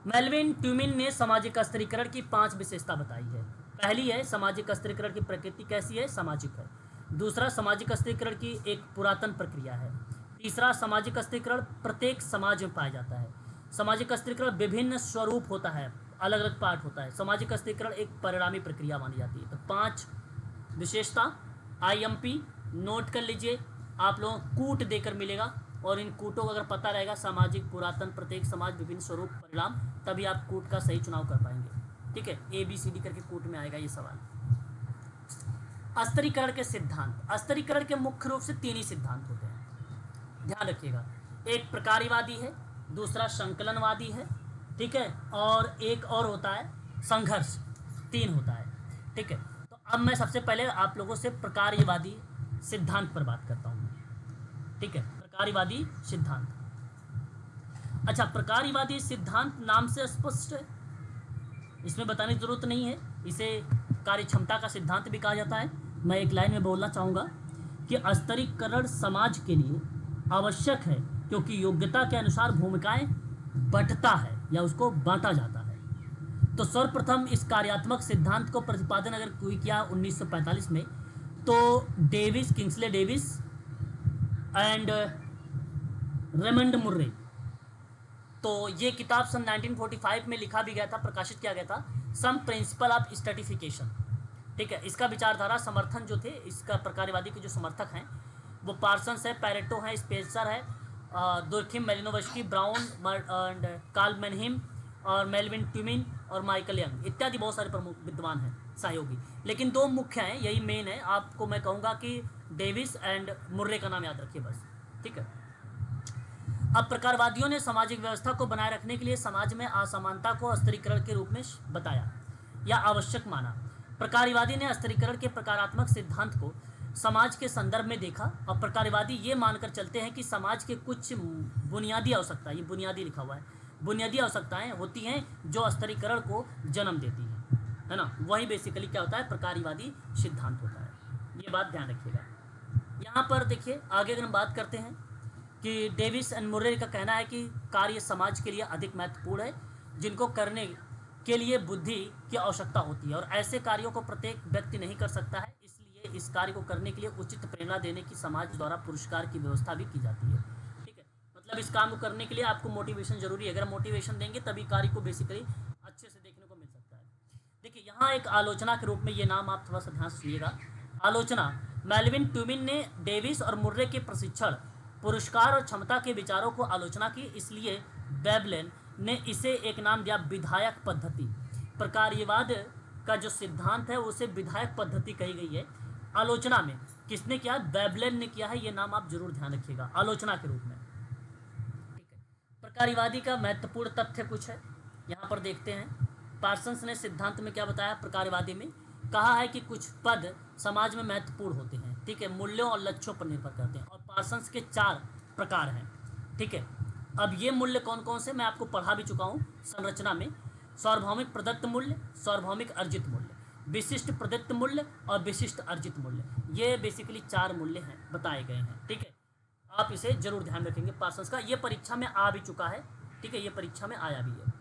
मेल्विन ट्यूमिन ने सामाजिक स्तरीकरण की 5 विशेषता बताई है। पहली है सामाजिक स्तरीकरण की प्रकृति कैसी है, सामाजिक है। दूसरा, सामाजिक स्तरीकरण की एक पुरातन प्रक्रिया है। तीसरा, सामाजिक स्तरीकरण प्रत्येक समाज में पाया जाता है। सामाजिक स्तरीकरण विभिन्न स्वरूप होता है, अलग अलग पार्ट होता है। सामाजिक स्तरीकरण एक परिणामी प्रक्रिया मानी जाती है। तो 5 विशेषता IMP नोट कर लीजिए, आप लोगों को कूट देकर मिलेगा और इन कूटों को अगर पता रहेगा, सामाजिक, पुरातन, प्रत्येक समाज, विभिन्न स्वरूप, परिणाम, तभी आप कूट का सही चुनाव कर पाएंगे। ठीक है, ABCD करके कूट में आएगा ये सवाल। स्तरीकरण के सिद्धांत। स्तरीकरण के मुख्य रूप से 3 ही सिद्धांत होते हैं, ध्यान रखिएगा। एक प्रकार्यवादी है, दूसरा संकलनवादी है, ठीक है, और एक और होता है संघर्ष। 3 होता है। ठीक है, तो अब मैं सबसे पहले आप लोगों से प्रकार्यवादी सिद्धांत पर बात करता हूँ। ठीक है, प्रकार्यवादी सिद्धांत। अच्छा, प्रकार्यवादी सिद्धांत नाम से स्पष्ट है, इसमें बताने की जरूरत नहीं है। इसे कार्य क्षमता का सिद्धांत भी कहा जाता है। मैं एक लाइन में बोलना चाहूँगा कि स्तरीकरण समाज के लिए आवश्यक है, क्योंकि योग्यता के अनुसार भूमिकाएं बंटता है या उसको बांटा जाता है। तो सर्वप्रथम इस कार्यात्मक सिद्धांत को प्रतिपादन अगर कोई किया 1945 में, तो Davis, Kingsley Davis and Raymond Murray. तो ये किताब सन 1945 में लिखा भी गया था, प्रकाशित किया गया था, सम प्रिंसिपल ऑफ स्ट्रेटिफिकेशन। ठीक है, इसका विचारधारा समर्थन जो थे, इसका प्रकारवादी के जो समर्थक हैं वो पार्सन्स है, पैरेटो है, स्पेंसर है, दोर्खिम, मेलिनोवस्की, ब्राउन एंड कार्ल मैनहिम और मेलविन ट्यूमिन और माइकल यंग इत्यादि बहुत सारे प्रमुख विद्वान हैं सहयोगी। लेकिन दो मुख्य हैं, यही मेन है। आपको मैं कहूँगा कि डेविस एंड मुर्रे का नाम याद रखिए बस। ठीक है, अब प्रकारवादियों ने सामाजिक व्यवस्था को बनाए रखने के लिए समाज में असमानता को स्तरीकरण के रूप में बताया या आवश्यक माना। प्रकारवादी ने स्तरीकरण के प्रकारात्मक सिद्धांत को समाज के संदर्भ में देखा और प्रकारवादी ये मानकर चलते हैं कि समाज के कुछ बुनियादी आवश्यकताएं, ये बुनियादी लिखा हुआ है, बुनियादी आवश्यकताएं होती हैं जो स्तरीकरण को जन्म देती है ना। वही बेसिकली क्या होता है, प्रकारवादी सिद्धांत होता है। ये बात ध्यान रखिएगा। यहाँ पर देखिए आगे अगर हम बात करते हैं कि डेविस एंड मुर्रे का कहना है कि कार्य समाज के लिए अधिक महत्वपूर्ण है जिनको करने के लिए बुद्धि की आवश्यकता होती है और ऐसे कार्यों को प्रत्येक व्यक्ति नहीं कर सकता है, इसलिए इस कार्य को करने के लिए उचित प्रेरणा देने की समाज द्वारा पुरस्कार की व्यवस्था भी की जाती है। ठीक है, मतलब इस काम को करने के लिए आपको मोटिवेशन जरूरी है, अगर मोटिवेशन देंगे तभी कार्य को बेसिकली अच्छे से देखने को मिल सकता है। देखिए यहाँ एक आलोचना के रूप में ये नाम आप थोड़ा सा ध्यान से सुनिएगा। आलोचना, मेलविन ट्यूमिन ने डेविस और मुर्रे के प्रशिक्षण, पुरस्कार और क्षमता के विचारों को आलोचना की, इसलिए वेबलेन ने इसे एक नाम दिया विधायक पद्धति। प्रकार्यवाद का जो सिद्धांत है उसे विधायक पद्धति कही गई है। आलोचना में किसने किया, वेबलेन ने किया है, ये नाम आप जरूर ध्यान रखिएगा, आलोचना के रूप में। ठीक है, प्रकार्यवादी का महत्वपूर्ण तथ्य कुछ है यहाँ पर देखते हैं। पार्सन्स ने सिद्धांत में क्या बताया, प्रकारवादी में कहा है कि कुछ पद समाज में महत्वपूर्ण होते हैं। ठीक है, मूल्यों और लक्ष्यों पर निर्भर करते हैं और पार्सन्स के 4 प्रकार हैं। ठीक है, अब ये मूल्य कौन कौन से मैं आपको पढ़ा भी चुका हूँ संरचना में। सार्वभौमिक प्रदत्त मूल्य, सार्वभौमिक अर्जित मूल्य, विशिष्ट प्रदत्त मूल्य और विशिष्ट अर्जित मूल्य, ये बेसिकली 4 मूल्य हैं बताए गए हैं। ठीक है, आप इसे जरूर ध्यान रखेंगे पार्सन्स का, ये परीक्षा में आ भी चुका है। ठीक है, ये परीक्षा में आया भी है।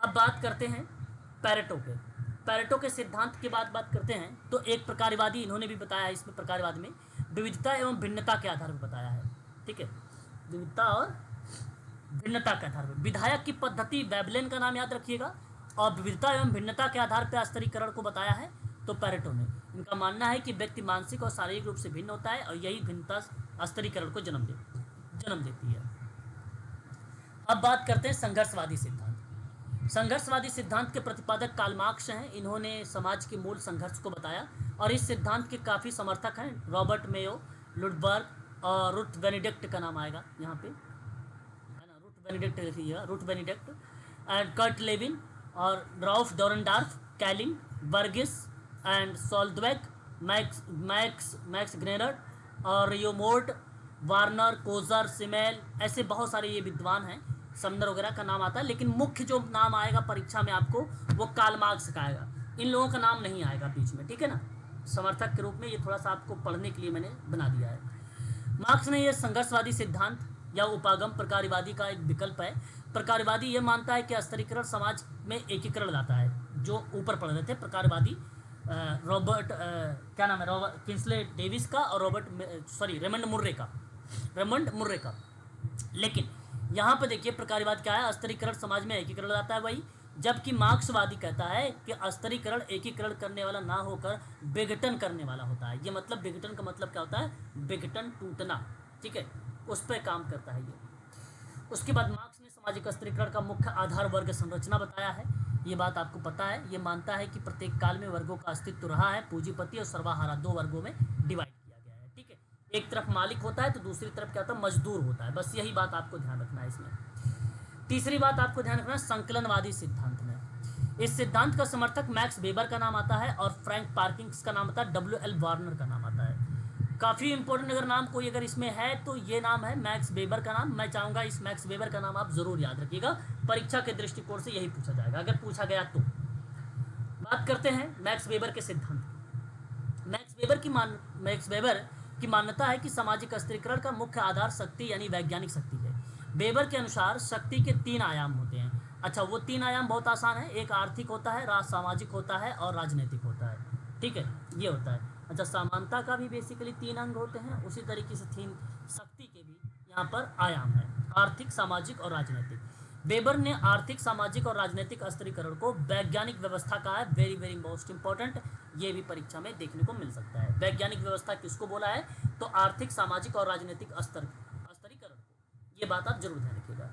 अब बात करते हैं पैरेटो के। पैरेटो के सिद्धांत के बाद बात करते हैं तो एक प्रकारवादी इन्होंने भी बताया है, इसमें प्रकारवाद में विविधता एवं भिन्नता के आधार पर बताया है। ठीक है, विविधता और भिन्नता के आधार पर विधायक की पद्धति, वेबलेन का नाम याद रखिएगा, और विविधता एवं भिन्नता के आधार पर स्तरीकरण को बताया है तो पैरेटो ने। इनका मानना है कि व्यक्ति मानसिक और शारीरिक रूप से भिन्न होता है और यही भिन्नता स्तरीकरण को जन्म देती है। अब बात करते हैं संघर्षवादी सिद्धांत। संघर्षवादी सिद्धांत के प्रतिपादक कार्ल मार्क्स हैं। इन्होंने समाज के मूल संघर्ष को बताया और इस सिद्धांत के काफ़ी समर्थक हैं, रॉबर्ट मेयो, लुडबर्ग और रूथ बेनेडिक्ट का नाम आएगा यहाँ पे, है ना, रूथ बेनेडिक्ट लिखिएगा, Ruth Benedict and Kurt Lewin और राउफ डोरेनडॉर्फ, कैलिन, बर्गिस एंड सोल्डवेग, मैक्स ग्रेनर और योमोर्ट, वार्नर, कोजर, सिमेल, ऐसे बहुत सारे ये विद्वान हैं, समनर वगैरह का नाम आता है। लेकिन मुख्य जो नाम आएगा परीक्षा में आपको वो कार्ल मार्क्स का आएगा, इन लोगों का नाम नहीं आएगा बीच में। ठीक है ना, समर्थक के रूप में ये थोड़ा सा आपको पढ़ने के लिए मैंने बना दिया है। मार्क्स ने यह संघर्षवादी सिद्धांत या उपागम प्रकारवादी का एक विकल्प है। प्रकारवादी ये मानता है कि स्तरीकरण समाज में एकीकरण लाता है। जो ऊपर पढ़ रहे थे प्रकारवादी क्या नाम है, रॉबर्ट किंग्सले डेविस का और रेमंड मुर्रे का। लेकिन यहाँ पे देखिए प्रकारवाद क्या है, स्तरीकरण समाज में एकीकरण लाता है वही, जबकि मार्क्सवादी कहता है कि स्तरीकरण एकीकरण करने वाला ना होकर विघटन करने वाला होता है। ये मतलब विघटन का मतलब क्या होता है, विघटन, टूटना। ठीक है, उस पर काम करता है ये। उसके बाद मार्क्स ने सामाजिक स्तरीकरण का मुख्य आधार वर्ग संरचना बताया है। ये बात आपको पता है, ये मानता है कि प्रत्येक काल में वर्गों का अस्तित्व रहा है, पूंजीपति और सर्वहारा 2 वर्गों में डिवाइड किया गया है। ठीक है, एक तरफ मालिक होता है तो दूसरी तरफ क्या होता है, मजदूर होता है। बस यही बात आपको ध्यान रखना है इसमें। तीसरी बात आपको ध्यान रखना है संकलनवादी सिद्धांत में। इस सिद्धांत का समर्थक मैक्स वेबर का नाम आता है और फ्रैंक पार्किंस का नाम आता है, WL वार्नर का नाम आता है। काफ़ी इंपॉर्टेंट अगर नाम कोई अगर इसमें है तो ये नाम है मैक्स वेबर का नाम। मैं चाहूँगा इस मैक्स वेबर का नाम आप जरूर याद रखिएगा, परीक्षा के दृष्टिकोण से यही पूछा जाएगा अगर पूछा गया तो। बात करते हैं मैक्स वेबर के सिद्धांत। मैक्स वेबर की मान्यता है कि सामाजिक स्तरीकरण का मुख्य आधार शक्ति यानी वैज्ञानिक शक्ति है। वेबर के अनुसार शक्ति के 3 आयाम होते हैं, अच्छा, वो 3 आयाम बहुत आसान है, एक आर्थिक होता है, सामाजिक होता है और राजनीतिक होता है। ठीक है, ये होता है। अच्छा, समानता का भी बेसिकली 3 अंग होते हैं, उसी तरीके से 3 शक्ति के भी यहाँ पर आयाम है, आर्थिक, सामाजिक और राजनीतिक। वेबर ने आर्थिक, सामाजिक और राजनीतिक स्तरीकरण को वैज्ञानिक व्यवस्था कहा है। वेरी वेरी मोस्ट इंपॉर्टेंट, ये भी परीक्षा में देखने को मिल सकता है। वैज्ञानिक व्यवस्था किसको बोला है? तो आर्थिक, सामाजिक और राजनीतिक स्तरीकरण को। ये बात आप जरूर ध्यान रखिएगा।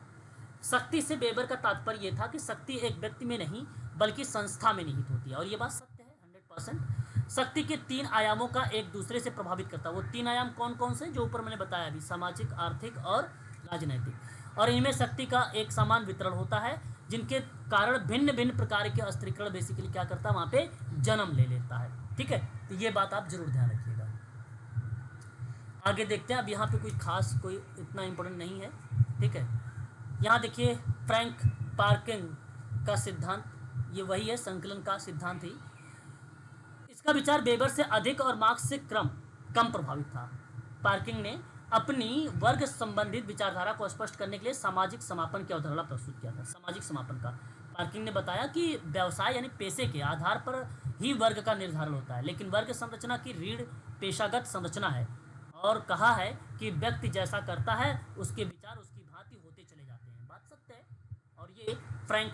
शक्ति से वेबर का तात्पर्य यह था कि शक्ति एक व्यक्ति में नहीं बल्कि संस्था में निहित होती है, और ये बात सत्य है 100%। शक्ति के 3 आयामों का एक दूसरे से प्रभावित करता है। वो 3 आयाम कौन कौन से, जो ऊपर मैंने बताया अभी, सामाजिक, आर्थिक और राजनैतिक। और इनमें शक्ति का एक समान वितरण होता है, जिनके कारण भिन्न भिन्न प्रकार के स्तरीकरण बेसिकली क्या करता है, वहाँ पे जन्म ले लेता है। ठीक है, तो ये बात आप जरूर ध्यान रखिएगा। आगे देखते हैं। अब यहाँ पे कोई खास कोई इतना इम्पोर्टेंट नहीं है। ठीक है, यहाँ देखिए फ्रैंक पार्किंग का सिद्धांत, ये वही है, संकलन का सिद्धांत ही। इसका विचार वेबर से अधिक और मार्क्स से कम प्रभावित था। पार्किंग ने अपनी वर्ग संबंधित विचारधारा को स्पष्ट करने के लिए सामाजिक समापन की अवधारणा प्रस्तुत किया था। सामाजिक समापन का पार्किंग ने बताया कि व्यवसाय यानी पेशे के आधार पर ही वर्ग का निर्धारण होता है, लेकिन वर्ग संरचना की रीढ़ पेशागत संरचना है, और कहा है कि व्यक्ति जैसा करता है उसके विचार उसकी भांति होते चले जाते हैं। बात सत्य है, और ये फ्रैंक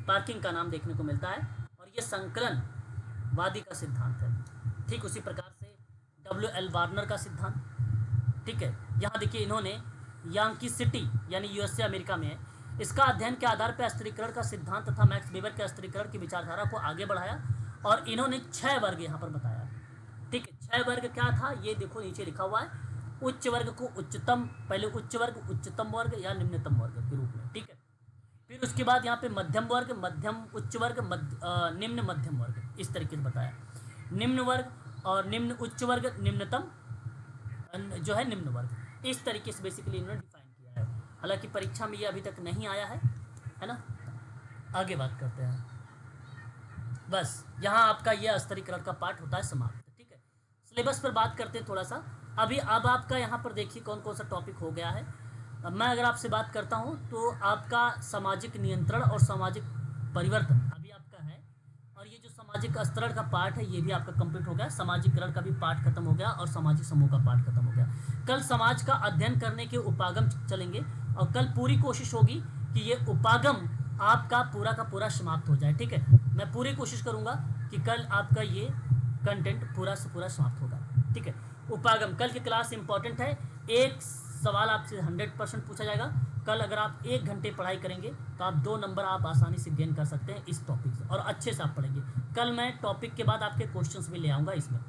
पार्किंग का नाम देखने को मिलता है, और ये संकलनवादी का सिद्धांत है। ठीक उसी प्रकार से WL वार्नर का सिद्धांत। ठीक है, यहाँ देखिए इन्होंने यांकी सिटी यानी USA अमेरिका में है, इसका अध्ययन के आधार पर स्तरीकरण का सिद्धांत तथा मैक्स वेबर के स्तरीकरण की विचारधारा को आगे बढ़ाया, और इन्होंने 6 वर्ग यहाँ पर बताया। ठीक है, 6 वर्ग क्या था, ये देखो नीचे लिखा हुआ है। उच्च वर्ग को उच्चतम, पहले उच्च वर्ग, उच्चतम वर्ग या निम्नतम वर्ग के रूप में। ठीक है, फिर उसके बाद यहाँ पे मध्यम वर्ग, मध्यम उच्च वर्ग, निम्न मध्यम वर्ग, इस तरीके से बताया। निम्न वर्ग और निम्न उच्च वर्ग, निम्नतम जो है निम्न वर्ग, इस तरीके से बेसिकली इन्होंने डिफाइन किया है। हालांकि परीक्षा में ये अभी तक नहीं आया है ना। आगे बात करते हैं। बस यहाँ आपका यह स्तरीकरण का पार्ट होता है समाप्त। ठीक है, सिलेबस पर बात करते हैं थोड़ा सा। अब आपका यहाँ पर देखिए कौन कौन सा टॉपिक हो गया है। अब मैं अगर आपसे बात करता हूँ तो आपका सामाजिक नियंत्रण और सामाजिक परिवर्तन अभी आपका है, और ये जो सामाजिक स्तरण का पार्ट है ये भी आपका कंप्लीट हो गया। सामाजिकरण का भी पार्ट खत्म हो गया, और सामाजिक समूह का पार्ट खत्म हो गया। कल समाज का अध्ययन करने के उपागम चलेंगे, और कल पूरी कोशिश होगी कि ये उपागम आपका पूरा का पूरा समाप्त हो जाए। ठीक है, मैं पूरी कोशिश करूँगा कि कल आपका ये कंटेंट पूरा से पूरा समाप्त होगा। ठीक है, उपागम कल की क्लास इंपॉर्टेंट है। एक सवाल आपसे 100% पूछा जाएगा। कल अगर आप 1 घंटे पढ़ाई करेंगे तो आप 2 नंबर आप आसानी से गेन कर सकते हैं इस टॉपिक से, और अच्छे से आप पढ़ेंगे। कल मैं टॉपिक के बाद आपके क्वेश्चंस भी ले आऊँगा इसमें।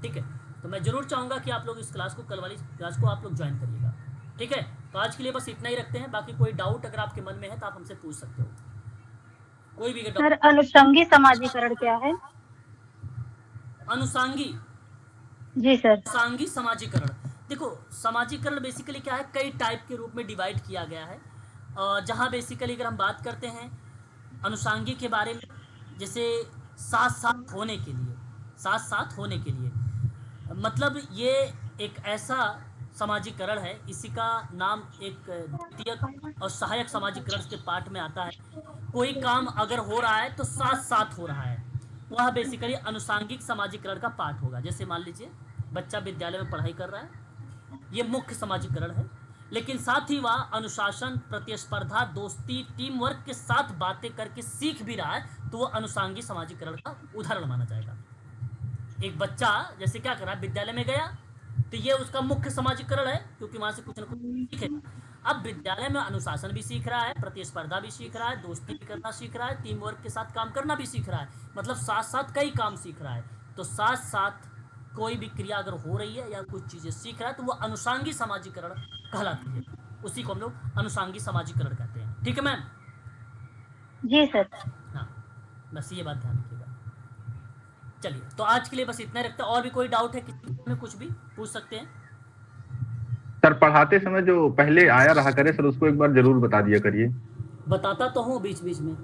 ठीक है, तो मैं ज़रूर चाहूँगा कि आप लोग इस क्लास को, कल वाली क्लास को आप लोग ज्वाइन करिएगा। ठीक है, तो आज के लिए बस इतना ही रखते हैं। बाकी कोई डाउट अगर आपके मन में है तो आप हमसे पूछ सकते हो, कोई भी सर, अनुषंगी समाजीकरण क्या है? अनुषंगी जी सर। अनुषंगी समाजीकरण, देखो समाजीकरण बेसिकली क्या है, कई टाइप के रूप में डिवाइड किया गया है। जहाँ बेसिकली अगर हम बात करते हैं अनुषंगी के बारे में, जैसे साथ साथ होने के लिए मतलब ये एक ऐसा समाजीकरण है, इसी का नाम एक द्वितीयक और सहायक समाजीकरण के पार्ट में आता है। कोई काम अगर हो रहा है तो साथ साथ हो रहा है, वह बेसिकली अनुषंगिक समाजीकरण का पार्ट होगा। जैसे मान लीजिए बच्चा विद्यालय में पढ़ाई कर रहा है, ये मुख्य समाजीकरण है, लेकिन साथ ही वह अनुशासन, प्रतिस्पर्धा, दोस्ती, टीम वर्क के साथ बातें करके सीख भी रहा है, तो वह अनुषंगी समाजीकरण का उदाहरण माना जाएगा। एक बच्चा जैसे क्या कर रहा है, विद्यालय में गया तो ये उसका मुख्य समाजीकरण है, क्योंकि वहां से कुछ ना कुछ सीखेगा। अब विद्यालय में अनुशासन भी सीख रहा है, प्रतिस्पर्धा भी सीख रहा है, दोस्ती भी करना सीख रहा है, टीम वर्क के साथ काम करना भी सीख रहा है, मतलब साथ साथ कई काम सीख रहा है। तो साथ साथ कोई भी क्रिया अगर हो रही है या कुछ चीज़ें सीख रहा है तो वो अनुषंगी समाजीकरण कहलाती है। उसी को हम लोग अनुषंगी समाजीकरण कहते हैं। ठीक है मैम? जी सर। हाँ, बस ये बात ध्यान रखिएगा। चलिए, तो आज के लिए बस इतना रखते हैं। और भी कोई डाउट है किसी में, कुछ भी पूछ सकते हैं। सर पढ़ाते समय जो पहले आया रहा करे सर, उसको एक बार जरूर बता दिया करिए। बताता तो हूँ बीच बीच में,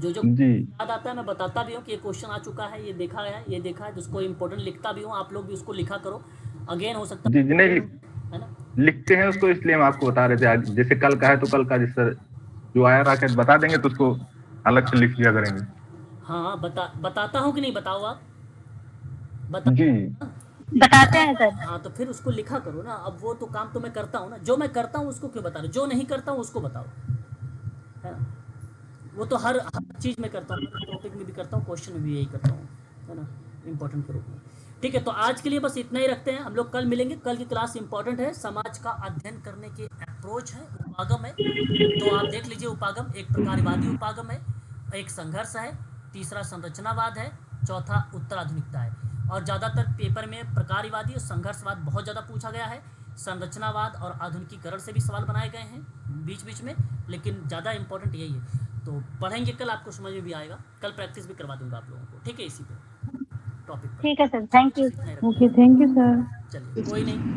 जो जी याद आता है मैं बताता भी हूँ कि ये क्वेश्चन आ चुका है, ये देखा है, ये देखा है, जिसको इम्पोर्टेंट लिखता भी हूँ। आप लोग भी उसको लिखा करो, अगेन हो सकता जी नहीं है ना। लिखते हैं उसको, इसलिए हम आपको बता रहे थे। जैसे कल का है तो कल का जिस सर जो आया आके बता देंगे तो उसको अलग से लिख लिया करेंगे। हाँ बताता हूँ कि नहीं, बताओ आप बता। जी। बताते हैं सर। हाँ तो फिर उसको लिखा करो ना। अब वो तो काम तो मैं करता हूँ ना, जो मैं करता हूँ उसको क्यों बता रहे हो, जो नहीं करता हूँ उसको बताओ, है ना। वो तो हर चीज़ में करता हूँ, हर टॉपिक में भी करता हूँ, क्वेश्चन में भी यही करता हूँ, है ना, इम्पोर्टेंट के रूप में। ठीक है, तो आज के लिए बस इतना ही रखते हैं। हम लोग कल मिलेंगे। कल की क्लास इंपॉर्टेंट है, समाज का अध्ययन करने के अप्रोच है, उपागम है। तो आप देख लीजिए उपागम, एक प्रकारवादी उपागम है, एक संघर्ष है, तीसरा संरचनावाद है, चौथा उत्तराधुनिकता है। और ज़्यादातर पेपर में प्रकारवादी और संघर्षवाद बहुत ज़्यादा पूछा गया है। संरचनावाद और आधुनिकीकरण से भी सवाल बनाए गए हैं बीच बीच में, लेकिन ज़्यादा इंपॉर्टेंट यही है। तो पढ़ेंगे कल, आपको समझ में भी आएगा। कल प्रैक्टिस भी करवा दूंगा आप लोगों को, ठीक है, इसी पे टॉपिक पर। ठीक है सर, थैंक यू। इतना ही रखते ओके, थैंक यू सर। हैं। चलिए, कोई नहीं।